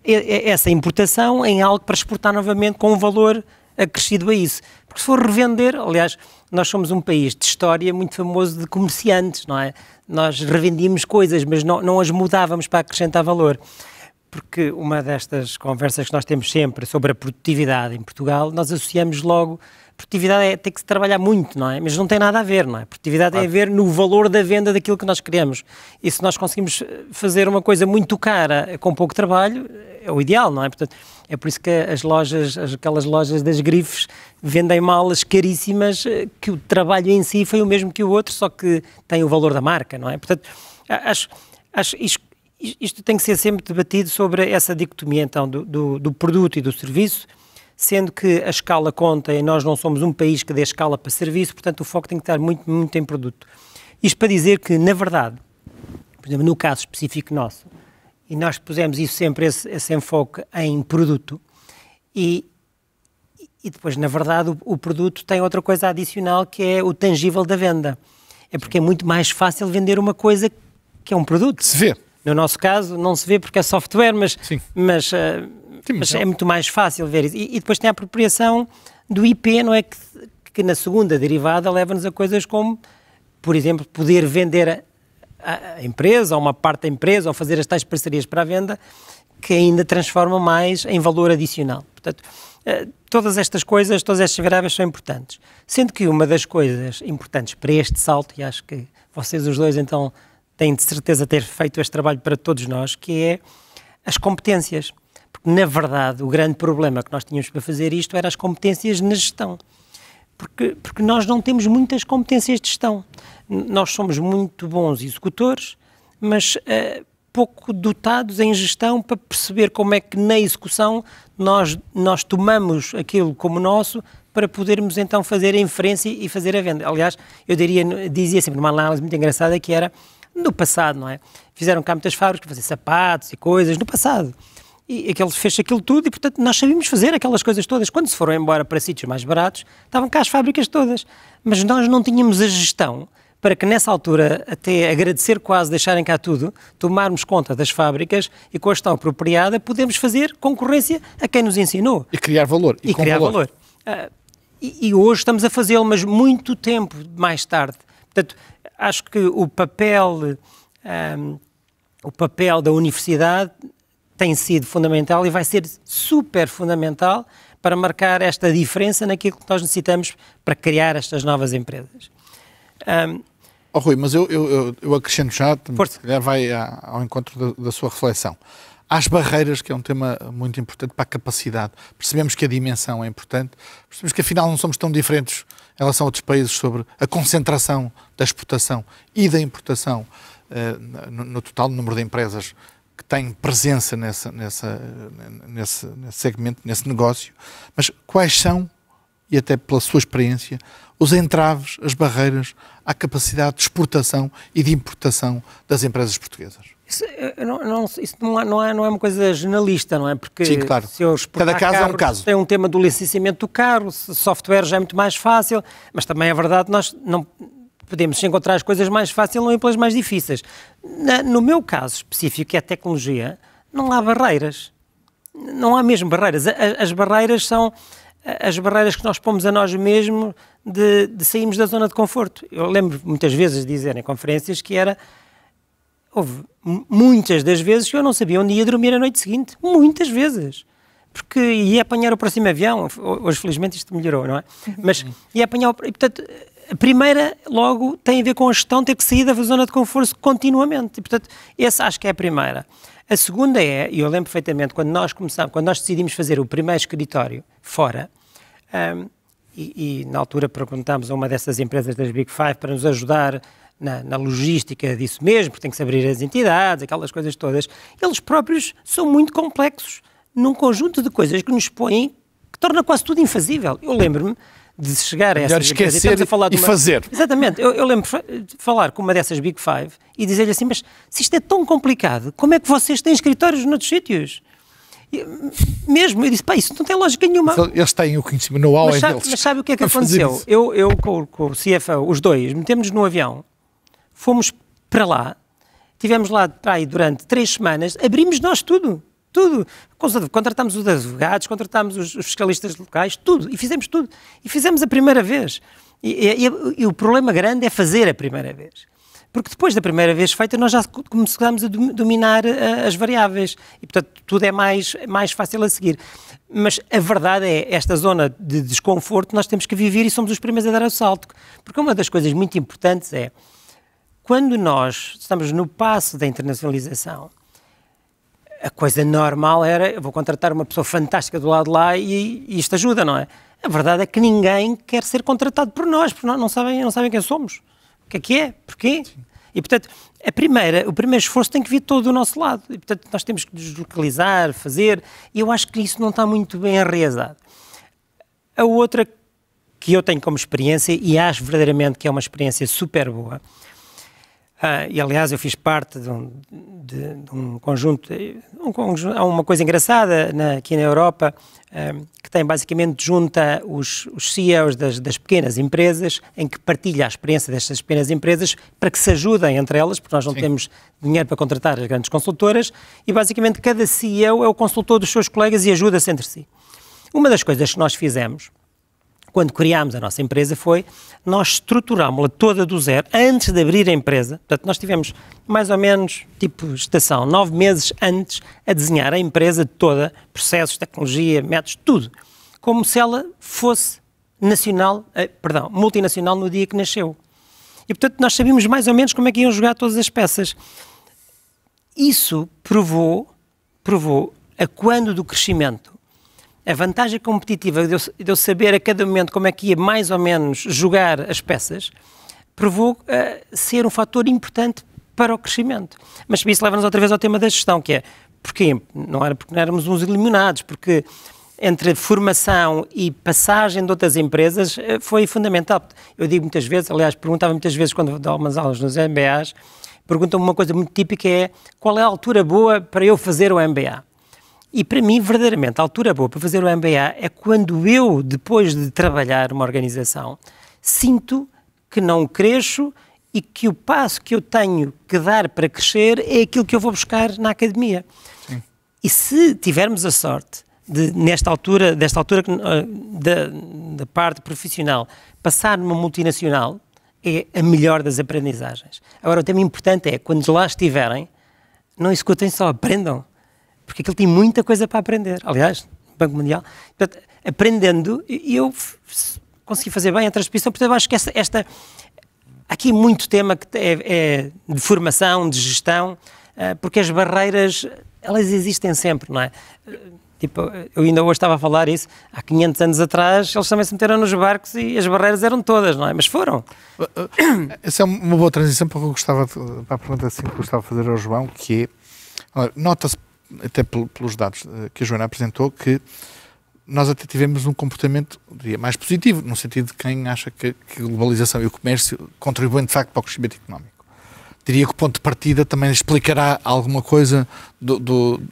essa importação em algo para exportar novamente com um valor acrescido a isso. Porque se for revender, aliás, nós somos um país de história muito famoso de comerciantes, não é? Nós revendíamos coisas, mas não as mudávamos para acrescentar valor. Porque uma destas conversas que nós temos sempre sobre a produtividade em Portugal, nós associamos logo, produtividade tem que se trabalhar muito, não é? Mas não tem nada a ver, não é? Produtividade tem a ver no valor da venda daquilo que nós queremos. E se nós conseguimos fazer uma coisa muito cara com pouco trabalho, é o ideal, não é? Portanto, é por isso que aquelas lojas das grifes vendem malas caríssimas, que o trabalho em si foi o mesmo que o outro, só que tem o valor da marca, não é? Portanto, acho isto tem que ser sempre debatido sobre essa dicotomia, então, do produto e do serviço, sendo que a escala conta e nós não somos um país que dê escala para serviço, portanto o foco tem que estar muito, muito em produto. Isto para dizer que, na verdade, por exemplo, no caso específico nosso, e nós pusemos isso sempre, esse enfoque em produto, e depois, na verdade, o produto tem outra coisa adicional, que é o tangível da venda. É porque é muito mais fácil vender uma coisa que é um produto. Se vê. No nosso caso, não se vê porque é software, mas é muito mais fácil ver isso. E depois tem a apropriação do IP, não é? Que na segunda derivada leva-nos a coisas como, por exemplo, poder vender a empresa, ou uma parte da empresa, ou fazer as tais parcerias para a venda, que ainda transformam mais em valor adicional. Portanto, todas estas coisas, todas estas variáveis são importantes. Sendo que uma das coisas importantes para este salto, e acho que vocês os dois, então, têm de certeza ter feito este trabalho para todos nós, que é as competências. Porque, na verdade, o grande problema que nós tínhamos para fazer isto era as competências na gestão. Porque nós não temos muitas competências de gestão. Nós somos muito bons executores, mas pouco dotados em gestão para perceber como é que na execução nós tomamos aquilo como nosso para podermos então fazer a inferência e fazer a venda. Aliás, eu dizia sempre numa análise muito engraçada que era no passado, não é? Fizeram cá muitas fábricas para fazer sapatos e coisas, no passado. E fez aquilo tudo e, portanto, nós sabíamos fazer aquelas coisas todas. Quando se foram embora para sítios mais baratos, estavam cá as fábricas todas. Mas nós não tínhamos a gestão para que, nessa altura, até agradecer quase deixarem cá tudo, tomarmos conta das fábricas e, com a gestão apropriada, podemos fazer concorrência a quem nos ensinou. E criar valor. E criar valor. E hoje estamos a fazê-lo, mas muito tempo mais tarde. Portanto, acho que o papel da universidade tem sido fundamental e vai ser super fundamental para marcar esta diferença naquilo que nós necessitamos para criar estas novas empresas. Rui, mas eu acrescento já, se calhar vai ao encontro da sua reflexão. Às barreiras, que é um tema muito importante para a capacidade. Percebemos que a dimensão é importante, percebemos que afinal não somos tão diferentes em relação a outros países sobre a concentração da exportação e da importação no total número de empresas que têm presença nesse segmento, nesse negócio. Mas quais são, e até pela sua experiência, os entraves, as barreiras à capacidade de exportação e de importação das empresas portuguesas? Isso não é uma coisa generalista, não é? Porque sim, claro. Se eu exportar cada caso carros, é um caso. Tem um tema do licenciamento do carro, software já é muito mais fácil, mas também é verdade, nós não podemos encontrar as coisas mais fáceis e pelas mais difíceis. No meu caso específico, que é a tecnologia, não há barreiras. Não há mesmo barreiras. As barreiras são as barreiras que nós pomos a nós mesmos de sairmos da zona de conforto. Eu lembro muitas vezes de dizer em conferências que houve muitas das vezes que eu não sabia onde ia dormir a noite seguinte. Muitas vezes. Porque ia apanhar o próximo avião. Hoje, felizmente, isto melhorou, não é? Mas ia apanhar e, portanto, a primeira, logo, tem a ver com a gestão, ter que sair da zona de conforto continuamente. E, portanto, essa acho que é a primeira. A segunda e eu lembro perfeitamente, quando nós decidimos fazer o primeiro escritório fora, e na altura perguntámos a uma dessas empresas das Big Five para nos ajudar na logística disso mesmo, porque tem que se abrir as entidades, aquelas coisas todas. Eles próprios são muito complexos num conjunto de coisas que nos põem, que torna quase tudo infazível. Eu lembro-me de chegar a essa esquecer e fazer. Exatamente. Eu lembro de falar com uma dessas Big Five e dizer-lhe assim, mas se isto é tão complicado, como é que vocês têm escritórios noutros sítios? Mesmo, eu disse, pá, isso não tem lógica nenhuma. Eles têm o conhecimento, know-how é deles. Mas sabe o que é que aconteceu? Eu com o CFO, os dois, metemos-nos no avião, fomos para lá, estivemos lá aí durante 3 semanas, abrimos nós tudo. Contratámos os advogados, contratámos os fiscalistas locais, tudo, e fizemos tudo. E fizemos a primeira vez. E o problema grande é fazer a primeira vez. Porque depois da primeira vez feita, nós já começamos a dominar as variáveis. E, portanto, tudo é mais fácil a seguir. Mas a verdade é, esta zona de desconforto nós temos que viver e somos os primeiros a dar o salto. Porque uma das coisas muito importantes é, quando nós estamos no passo da internacionalização, a coisa normal era, eu vou contratar uma pessoa fantástica do lado de lá e isto ajuda, não é? A verdade é que ninguém quer ser contratado por nós, porque não sabem quem somos. O que é? Porquê? Sim. E, portanto, o primeiro esforço tem que vir todo do nosso lado. E, portanto, nós temos que deslocalizar, fazer, e eu acho que isso não está muito bem enraizado. A outra que eu tenho como experiência, e acho verdadeiramente que é uma experiência super boa, e aliás eu fiz parte de um conjunto, há uma coisa engraçada aqui na Europa, que tem basicamente junta os CEOs das pequenas empresas, em que partilha a experiência destas pequenas empresas para que se ajudem entre elas, porque nós não temos dinheiro para contratar as grandes consultoras, e basicamente cada CEO é o consultor dos seus colegas e ajuda-se entre si. Uma das coisas que nós fizemos, quando criámos a nossa empresa, foi nós estruturámos-la toda do zero, antes de abrir a empresa. Portanto, nós tivemos mais ou menos, tipo estação, 9 meses antes a desenhar a empresa toda, processos, tecnologia, métodos, tudo, como se ela fosse multinacional no dia que nasceu. E, portanto, nós sabíamos mais ou menos como é que iam jogar todas as peças. Isso provou a quando do crescimento. A vantagem competitiva de eu saber a cada momento como é que ia mais ou menos jogar as peças, provou ser um fator importante para o crescimento. Mas isso leva-nos outra vez ao tema da gestão, que é, porquê? Não era porque não éramos uns eliminados, porque entre formação e passagem de outras empresas foi fundamental. Eu digo muitas vezes, aliás, perguntava muitas vezes quando dou umas aulas nos MBAs, perguntam-me uma coisa muito típica, é qual é a altura boa para eu fazer o MBA? E para mim, verdadeiramente, a altura boa para fazer o MBA é quando eu, depois de trabalhar uma organização, sinto que não cresço e que o passo que eu tenho que dar para crescer é aquilo que eu vou buscar na academia. Sim. E se tivermos a sorte de, desta altura da parte profissional, passar numa multinacional, é a melhor das aprendizagens. Agora, o tema importante é, quando lá estiverem, não escutem só, aprendam. Porque aquilo tem muita coisa para aprender. Aliás, o Banco Mundial... Portanto, aprendendo, e eu consegui fazer bem a transposição, portanto eu acho que há aqui muito tema que é de formação, de gestão, porque as barreiras, elas existem sempre, não é? Tipo, eu ainda hoje estava a falar isso, há 500 anos atrás eles também se meteram nos barcos e as barreiras eram todas, não é? Mas foram. Essa é uma boa transição para a pergunta assim que eu gostava de fazer ao João, que é, nota-se até pelos dados que a Joana apresentou, que nós até tivemos um comportamento, diria, mais positivo, no sentido de quem acha que a globalização e o comércio contribuem de facto para o crescimento económico. Diria que o ponto de partida também explicará alguma coisa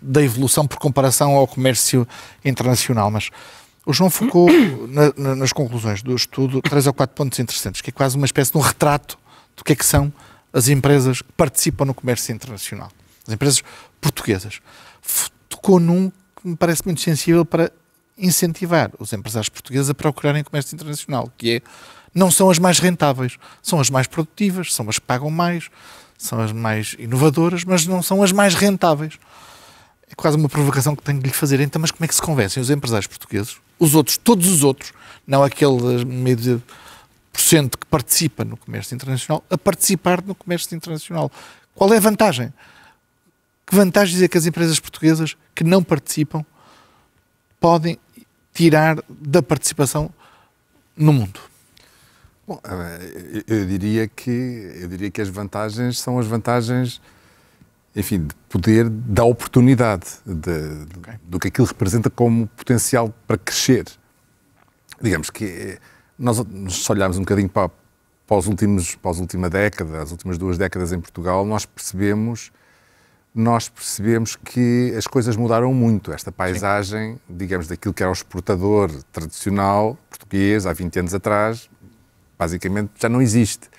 da evolução por comparação ao comércio internacional, mas o João focou nas conclusões do estudo 3 ou 4 pontos interessantes, que é quase uma espécie de um retrato do que é que são as empresas que participam no comércio internacional, as empresas portuguesas. Tocou num que me parece muito sensível para incentivar os empresários portugueses a procurarem comércio internacional, que é, não são as mais rentáveis, são as mais produtivas, são as que pagam mais, são as mais inovadoras, mas não são as mais rentáveis. É quase uma provocação que tenho de lhe fazer. Então, mas como é que se convencem os empresários portugueses, os outros, todos os outros, não aquele meio por cento que participa no comércio internacional, a participar no comércio internacional? Qual é a vantagem? Que vantagens é que as empresas portuguesas que não participam podem tirar da participação no mundo? Bom, eu diria que as vantagens são as vantagens, enfim, de poder, da oportunidade, do que aquilo representa como potencial para crescer. Digamos que nós, se olharmos um bocadinho para as últimas décadas, as últimas 2 décadas em Portugal, nós percebemos que as coisas mudaram muito. Esta paisagem, digamos, daquilo que era o exportador tradicional português há 20 anos atrás, basicamente já não existe.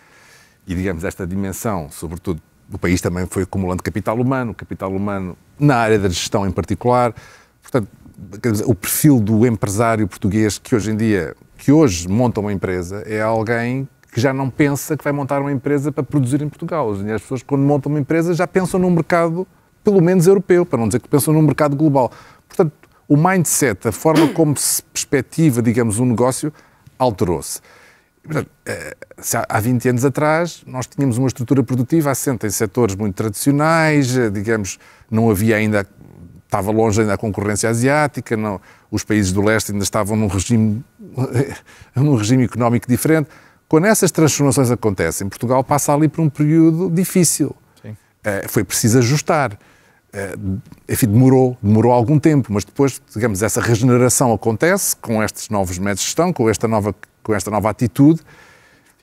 E, digamos, esta dimensão, sobretudo, o país também foi acumulando capital humano na área da gestão em particular. Portanto, o perfil do empresário português que hoje monta uma empresa é alguém que já não pensa que vai montar uma empresa para produzir em Portugal. Hoje em dia as pessoas, quando montam uma empresa, já pensam num mercado, pelo menos europeu, para não dizer que pensam num mercado global. Portanto, o mindset, a forma como se perspectiva, digamos, um negócio, alterou-se. Há 20 anos atrás, nós tínhamos uma estrutura produtiva assente em setores muito tradicionais, digamos, não havia ainda, estava longe ainda a concorrência asiática, não, os países do leste ainda estavam num regime económico diferente. Quando essas transformações acontecem, Portugal passa ali por um período difícil. Foi preciso ajustar. Enfim, demorou algum tempo, mas depois, digamos, essa regeneração acontece com estes novos métodos de gestão, com esta nova atitude,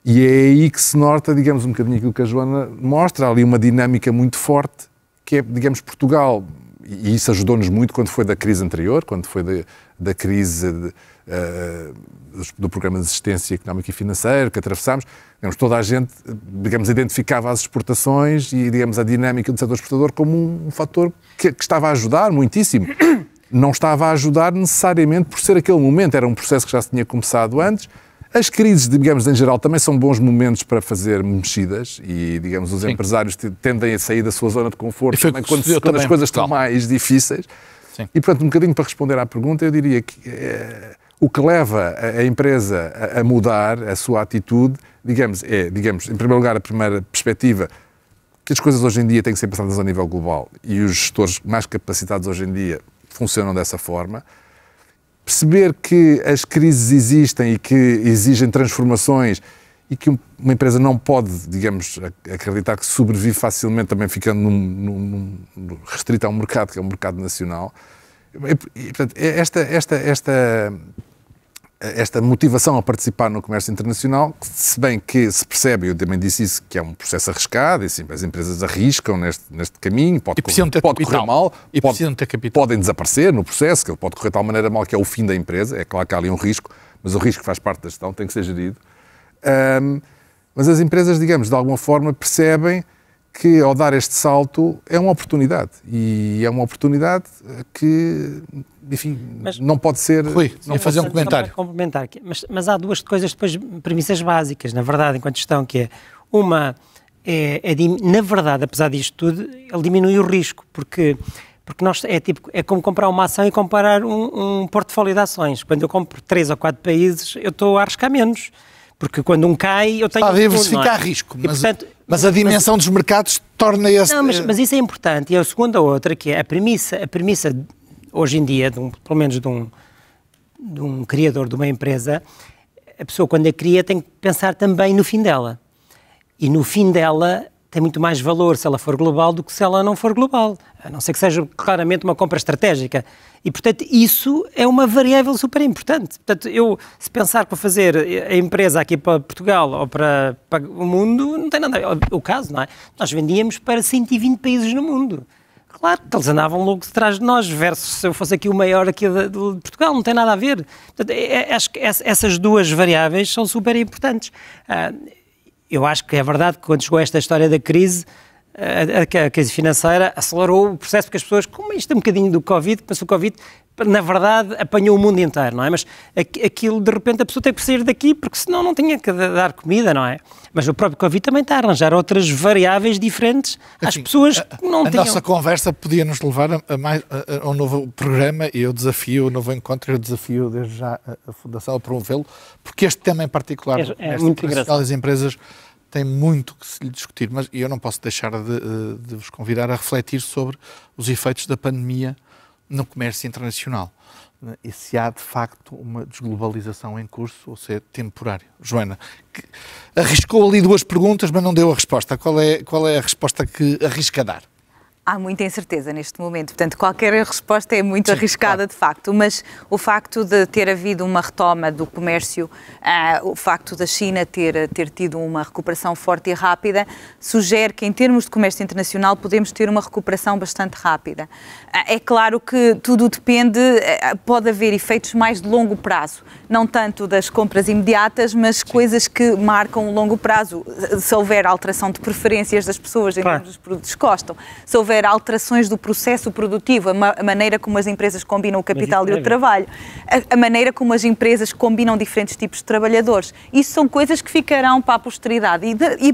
e é aí que se nota, digamos, um bocadinho aquilo que a Joana mostra, ali uma dinâmica muito forte, que é, digamos, Portugal, e isso ajudou-nos muito quando foi da crise anterior, quando foi da crise do Programa de Assistência Económica e Financeira que atravessámos, digamos, toda a gente, digamos, identificava as exportações e, digamos, a dinâmica do setor exportador como um fator que estava a ajudar muitíssimo. Não estava a ajudar necessariamente por ser aquele momento, era um processo que já se tinha começado antes. As crises, digamos, em geral, também são bons momentos para fazer mexidas e, digamos, os empresários tendem a sair da sua zona de conforto também quando as coisas estão mais difíceis. Sim. E, portanto, um bocadinho para responder à pergunta, eu diria que o que leva a empresa a mudar a sua atitude, digamos, em primeiro lugar, a primeira perspectiva, que as coisas hoje em dia têm que ser pensadas a nível global e os gestores mais capacitados hoje em dia funcionam dessa forma. Perceber que as crises existem e que exigem transformações e que uma empresa não pode, digamos, acreditar que sobrevive facilmente também ficando restrita a um mercado que é um mercado nacional. E, portanto, esta motivação a participar no comércio internacional, se bem que se percebe, eu também disse isso, que é um processo arriscado, e sim, as empresas arriscam neste caminho, pode correr mal, podem desaparecer no processo, que ele pode correr de tal maneira mal que é o fim da empresa, é claro que há ali um risco, mas o risco faz parte da gestão, tem que ser gerido. Mas as empresas, digamos, de alguma forma percebem que ao dar este salto é uma oportunidade, e é uma oportunidade que, enfim, não pode ser... Rui, não fazer um comentário. Complementar, mas há duas coisas depois, premissas básicas, na verdade, enquanto gestão, que é uma, na verdade, apesar disto tudo, ele diminui o risco, porque Porque é como comprar uma ação e comparar um portfólio de ações. Quando eu compro 3 ou 4 países, eu estou a arriscar menos. Porque quando um cai, eu tenho... Está a diversificar risco, mas a dimensão dos mercados torna esse... Não, mas isso é importante. E a segunda outra, que é a premissa hoje em dia, pelo menos de um criador de uma empresa, a pessoa quando a cria tem que pensar também no fim dela. E no fim dela tem muito mais valor se ela for global do que se ela não for global. A não ser que seja claramente uma compra estratégica. E, portanto, isso é uma variável super importante. Portanto, se pensar para fazer a empresa aqui para Portugal ou para o mundo, não tem nada a ver. O caso, não é? Nós vendíamos para 120 países no mundo. Claro que eles andavam logo de trás de nós, versus se eu fosse aqui o maior aqui de Portugal, não tem nada a ver. Portanto, acho que essas duas variáveis são super importantes. Eu acho que é verdade que quando chegou esta história da crise, a crise financeira acelerou o processo, porque as pessoas, como isto é um bocadinho do Covid, começou o Covid, na verdade apanhou o mundo inteiro, não é? Mas aquilo, de repente, a pessoa tem que sair daqui, porque senão não tinha que dar comida, não é? Mas o próprio Covid também está a arranjar outras variáveis diferentes às pessoas que não tinham. A nossa conversa podia nos levar a um novo programa, e eu desafio o novo encontro, eu desafio desde já a Fundação a promovê-lo, porque este tema em particular, é muito engraçado. As empresas tem muito que se lhe discutir, mas eu não posso deixar de vos convidar a refletir sobre os efeitos da pandemia no comércio internacional. E se há, de facto, uma desglobalização em curso, ou se é temporário. Joana, que arriscou ali 2 perguntas, mas não deu a resposta. Qual é a resposta que arrisca dar? Há muita incerteza neste momento, portanto qualquer resposta é muito arriscada, de facto, mas o facto de ter havido uma retoma do comércio, o facto da China ter tido uma recuperação forte e rápida, sugere que em termos de comércio internacional podemos ter uma recuperação bastante rápida. É claro que tudo depende, pode haver efeitos mais de longo prazo, não tanto das compras imediatas, mas coisas que marcam o longo prazo. Se houver alteração de preferências das pessoas em termos dos produtos que gostam, se houver alterações do processo produtivo, a maneira como as empresas combinam o capital e o trabalho, a maneira como as empresas combinam diferentes tipos de trabalhadores. Isso são coisas que ficarão para a posteridade e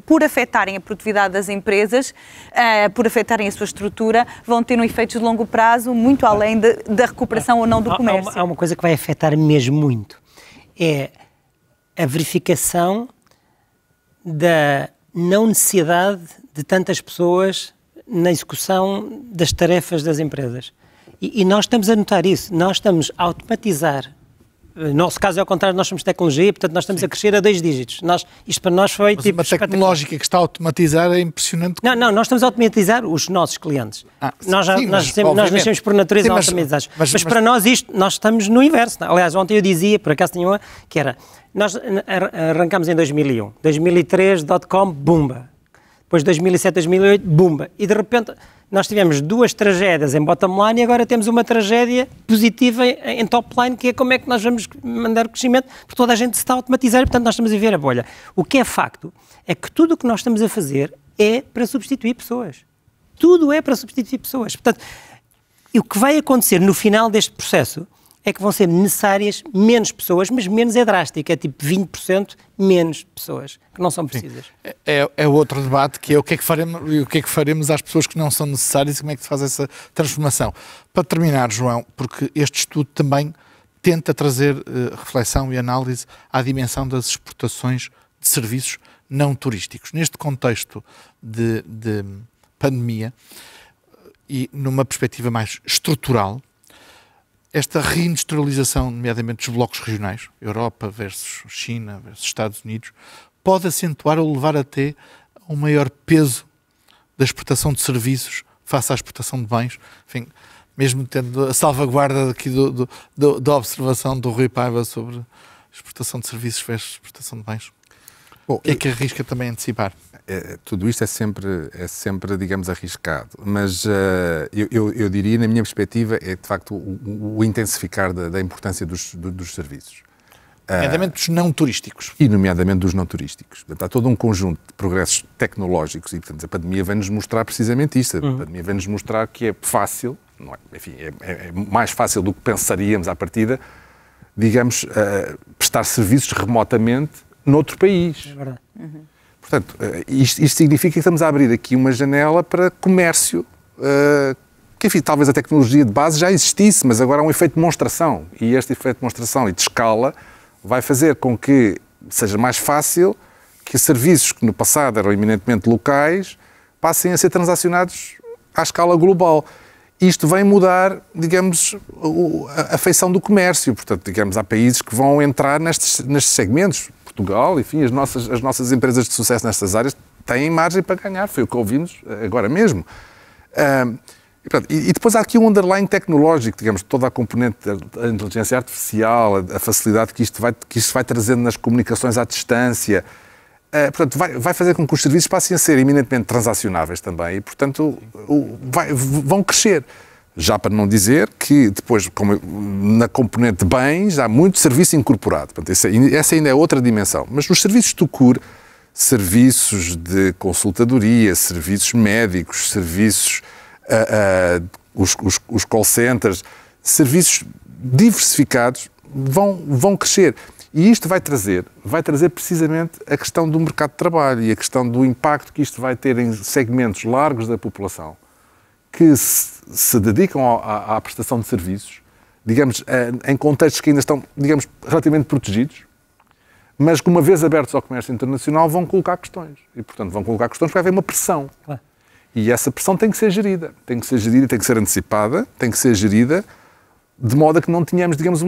por afetarem a produtividade das empresas, por afetarem a sua estrutura, vão ter um efeito de longo prazo muito além da recuperação ou não do comércio. Há uma coisa que vai afetar mesmo muito, é a verificação da não necessidade de tantas pessoas na execução das tarefas das empresas. E nós estamos a notar isso, nós estamos a automatizar. No nosso caso é ao contrário, nós somos tecnologia, portanto nós estamos a crescer a 2 dígitos. Isto para nós foi tipo... Mas uma tecnológica que está a automatizar é impressionante. Não, nós estamos a automatizar os nossos clientes. Nós nascemos por natureza automatizados. Mas para nós nós estamos no inverso. Aliás, ontem eu dizia, por acaso tinha uma, que era, nós arrancámos em 2001, 2003, .com, bumba. Depois 2007, 2008, bumba. E de repente... Nós tivemos 2 tragédias em bottom line e agora temos uma tragédia positiva em top line, que é como é que nós vamos mandar o crescimento, porque toda a gente se está a automatizar e, portanto, nós estamos a ver a bolha. O que é facto é que tudo o que nós estamos a fazer é para substituir pessoas. Tudo é para substituir pessoas. Portanto, e o que vai acontecer no final deste processo é que vão ser necessárias menos pessoas, mas menos é drástico, é tipo 20% menos pessoas que não são precisas. É outro debate, que é o que é que faremos às pessoas que não são necessárias e como é que se faz essa transformação. Para terminar, João, porque este estudo também tenta trazer reflexão e análise à dimensão das exportações de serviços não turísticos. Neste contexto de pandemia e numa perspectiva mais estrutural, esta reindustrialização, nomeadamente dos blocos regionais, Europa versus China versus Estados Unidos, pode acentuar ou levar até a um maior peso da exportação de serviços face à exportação de bens. Enfim, mesmo tendo a salvaguarda aqui da observação do Rui Paiva sobre exportação de serviços versus exportação de bens. Bom, o que é que arrisca também antecipar? Tudo isto é sempre, digamos, arriscado, mas eu diria, na minha perspectiva, é de facto o intensificar da importância dos serviços. Nomeadamente dos não turísticos. E nomeadamente dos não turísticos. Portanto, há todo um conjunto de progressos tecnológicos e, portanto, a pandemia vem-nos mostrar precisamente isto. A pandemia vem-nos mostrar que é fácil, não é, enfim, é mais fácil do que pensaríamos à partida, digamos, prestar serviços remotamente noutro país. É verdade. Portanto, isto significa que estamos a abrir aqui uma janela para comércio que, enfim, talvez a tecnologia de base já existisse, mas agora há um efeito de demonstração. E este efeito de demonstração e de escala vai fazer com que seja mais fácil que serviços que no passado eram eminentemente locais passem a ser transacionados à escala global. Isto vem mudar, digamos, a feição do comércio. Portanto, digamos, há países que vão entrar nestes segmentos. Portugal, enfim, as nossas empresas de sucesso nestas áreas têm margem para ganhar. Foi o que ouvimos agora mesmo. E depois há aqui um underlying tecnológico, digamos, toda a componente da inteligência artificial, a facilidade que isto vai trazendo nas comunicações à distância. Portanto, vai fazer com que os serviços passem a ser eminentemente transacionáveis também e, portanto, vão crescer. Já para não dizer que depois, como na componente de bens, há muito serviço incorporado. Portanto, essa ainda é outra dimensão. Mas nos serviços do CUR, serviços de consultadoria, serviços médicos, serviços, os call centers, serviços diversificados vão crescer. E isto vai trazer precisamente a questão do mercado de trabalho e a questão do impacto que isto vai ter em segmentos largos da população que se dedicam à prestação de serviços, digamos, em contextos que ainda estão, digamos, relativamente protegidos, mas que uma vez abertos ao comércio internacional vão colocar questões. E, portanto, vão colocar questões porque vai haver uma pressão. Claro. E essa pressão tem que ser gerida. Tem que ser antecipada, tem que ser gerida de modo a que não tenhamos, digamos,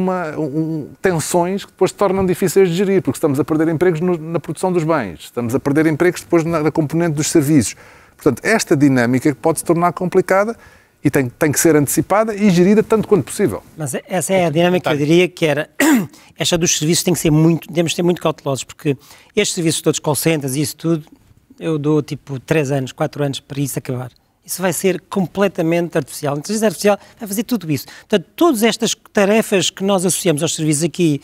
tensões que depois se tornam difíceis de gerir, porque estamos a perder empregos na produção dos bens, estamos a perder empregos depois na componente dos serviços. Portanto, esta dinâmica pode se tornar complicada e tem que ser antecipada e gerida tanto quanto possível. Mas essa é a dinâmica que eu diria que era, esta dos serviços temos de ser muito cautelosos, porque estes serviços todos, call centers e isso tudo, eu dou tipo 3 anos, 4 anos para isso acabar. Isso vai ser completamente artificial. A inteligência artificial vai fazer tudo isso. Portanto, todas estas tarefas que nós associamos aos serviços aqui,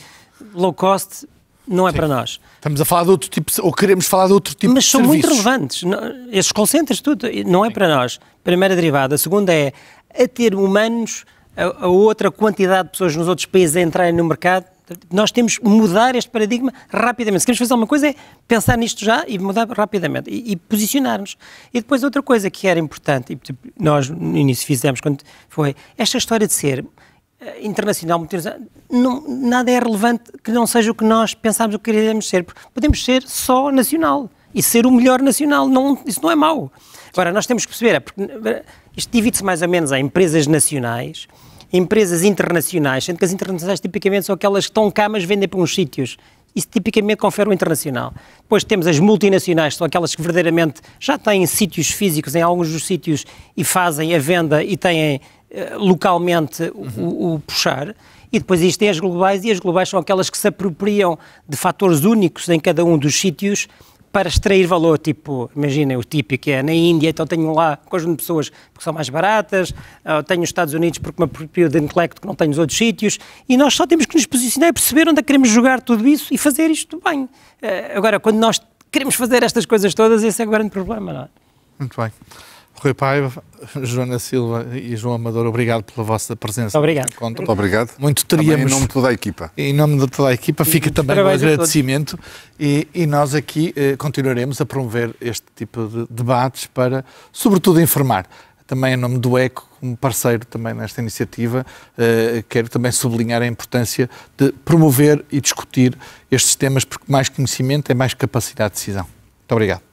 low cost, não é para nós. Estamos a falar de outro tipo, ou queremos falar de outro tipo de serviços. Mas são muito relevantes. Estes call centers, tudo, não é para nós. Primeira derivada. A segunda é a ter humanos, a outra quantidade de pessoas nos outros países a entrarem no mercado. Nós temos que mudar este paradigma rapidamente. Se queremos fazer alguma coisa é pensar nisto já e mudar rapidamente e posicionar-nos. E depois outra coisa que era importante, e nós no início fizemos, quando foi esta história de ser internacional, nada é relevante que não seja o que nós pensámos o que queremos ser. Podemos ser só nacional e ser o melhor nacional. Isso não é mau. Agora, nós temos que perceber, porque isto divide-se mais ou menos em empresas nacionais, empresas internacionais, sendo que as internacionais tipicamente são aquelas que estão cá, mas vendem para uns sítios. Isso tipicamente confere o internacional. Depois temos as multinacionais, que são aquelas que verdadeiramente já têm sítios físicos em alguns dos sítios e fazem a venda e têm localmente o puxar. E depois existem as globais, e as globais são aquelas que se apropriam de fatores únicos em cada um dos sítios para extrair valor, tipo, imaginem o típico é na Índia, então tenho lá um conjunto de pessoas porque são mais baratas, tenho os Estados Unidos porque me aproprio de intelecto que não tenho nos outros sítios, e nós só temos que nos posicionar e perceber onde é que queremos jogar tudo isso e fazer isto bem. Agora, quando nós queremos fazer estas coisas todas, esse é o grande problema, não é? Muito bem. Rui Paiva, Joana Silva e João Amador, obrigado pela vossa presença. Obrigado. Muito obrigado. Muito teríamos... Também em nome de toda a equipa. Em nome de toda a equipa, fica também o agradecimento e nós aqui continuaremos a promover este tipo de debates para, sobretudo, informar. Também em nome do ECO, como parceiro também nesta iniciativa, quero também sublinhar a importância de promover e discutir estes temas, porque mais conhecimento é mais capacidade de decisão. Muito obrigado.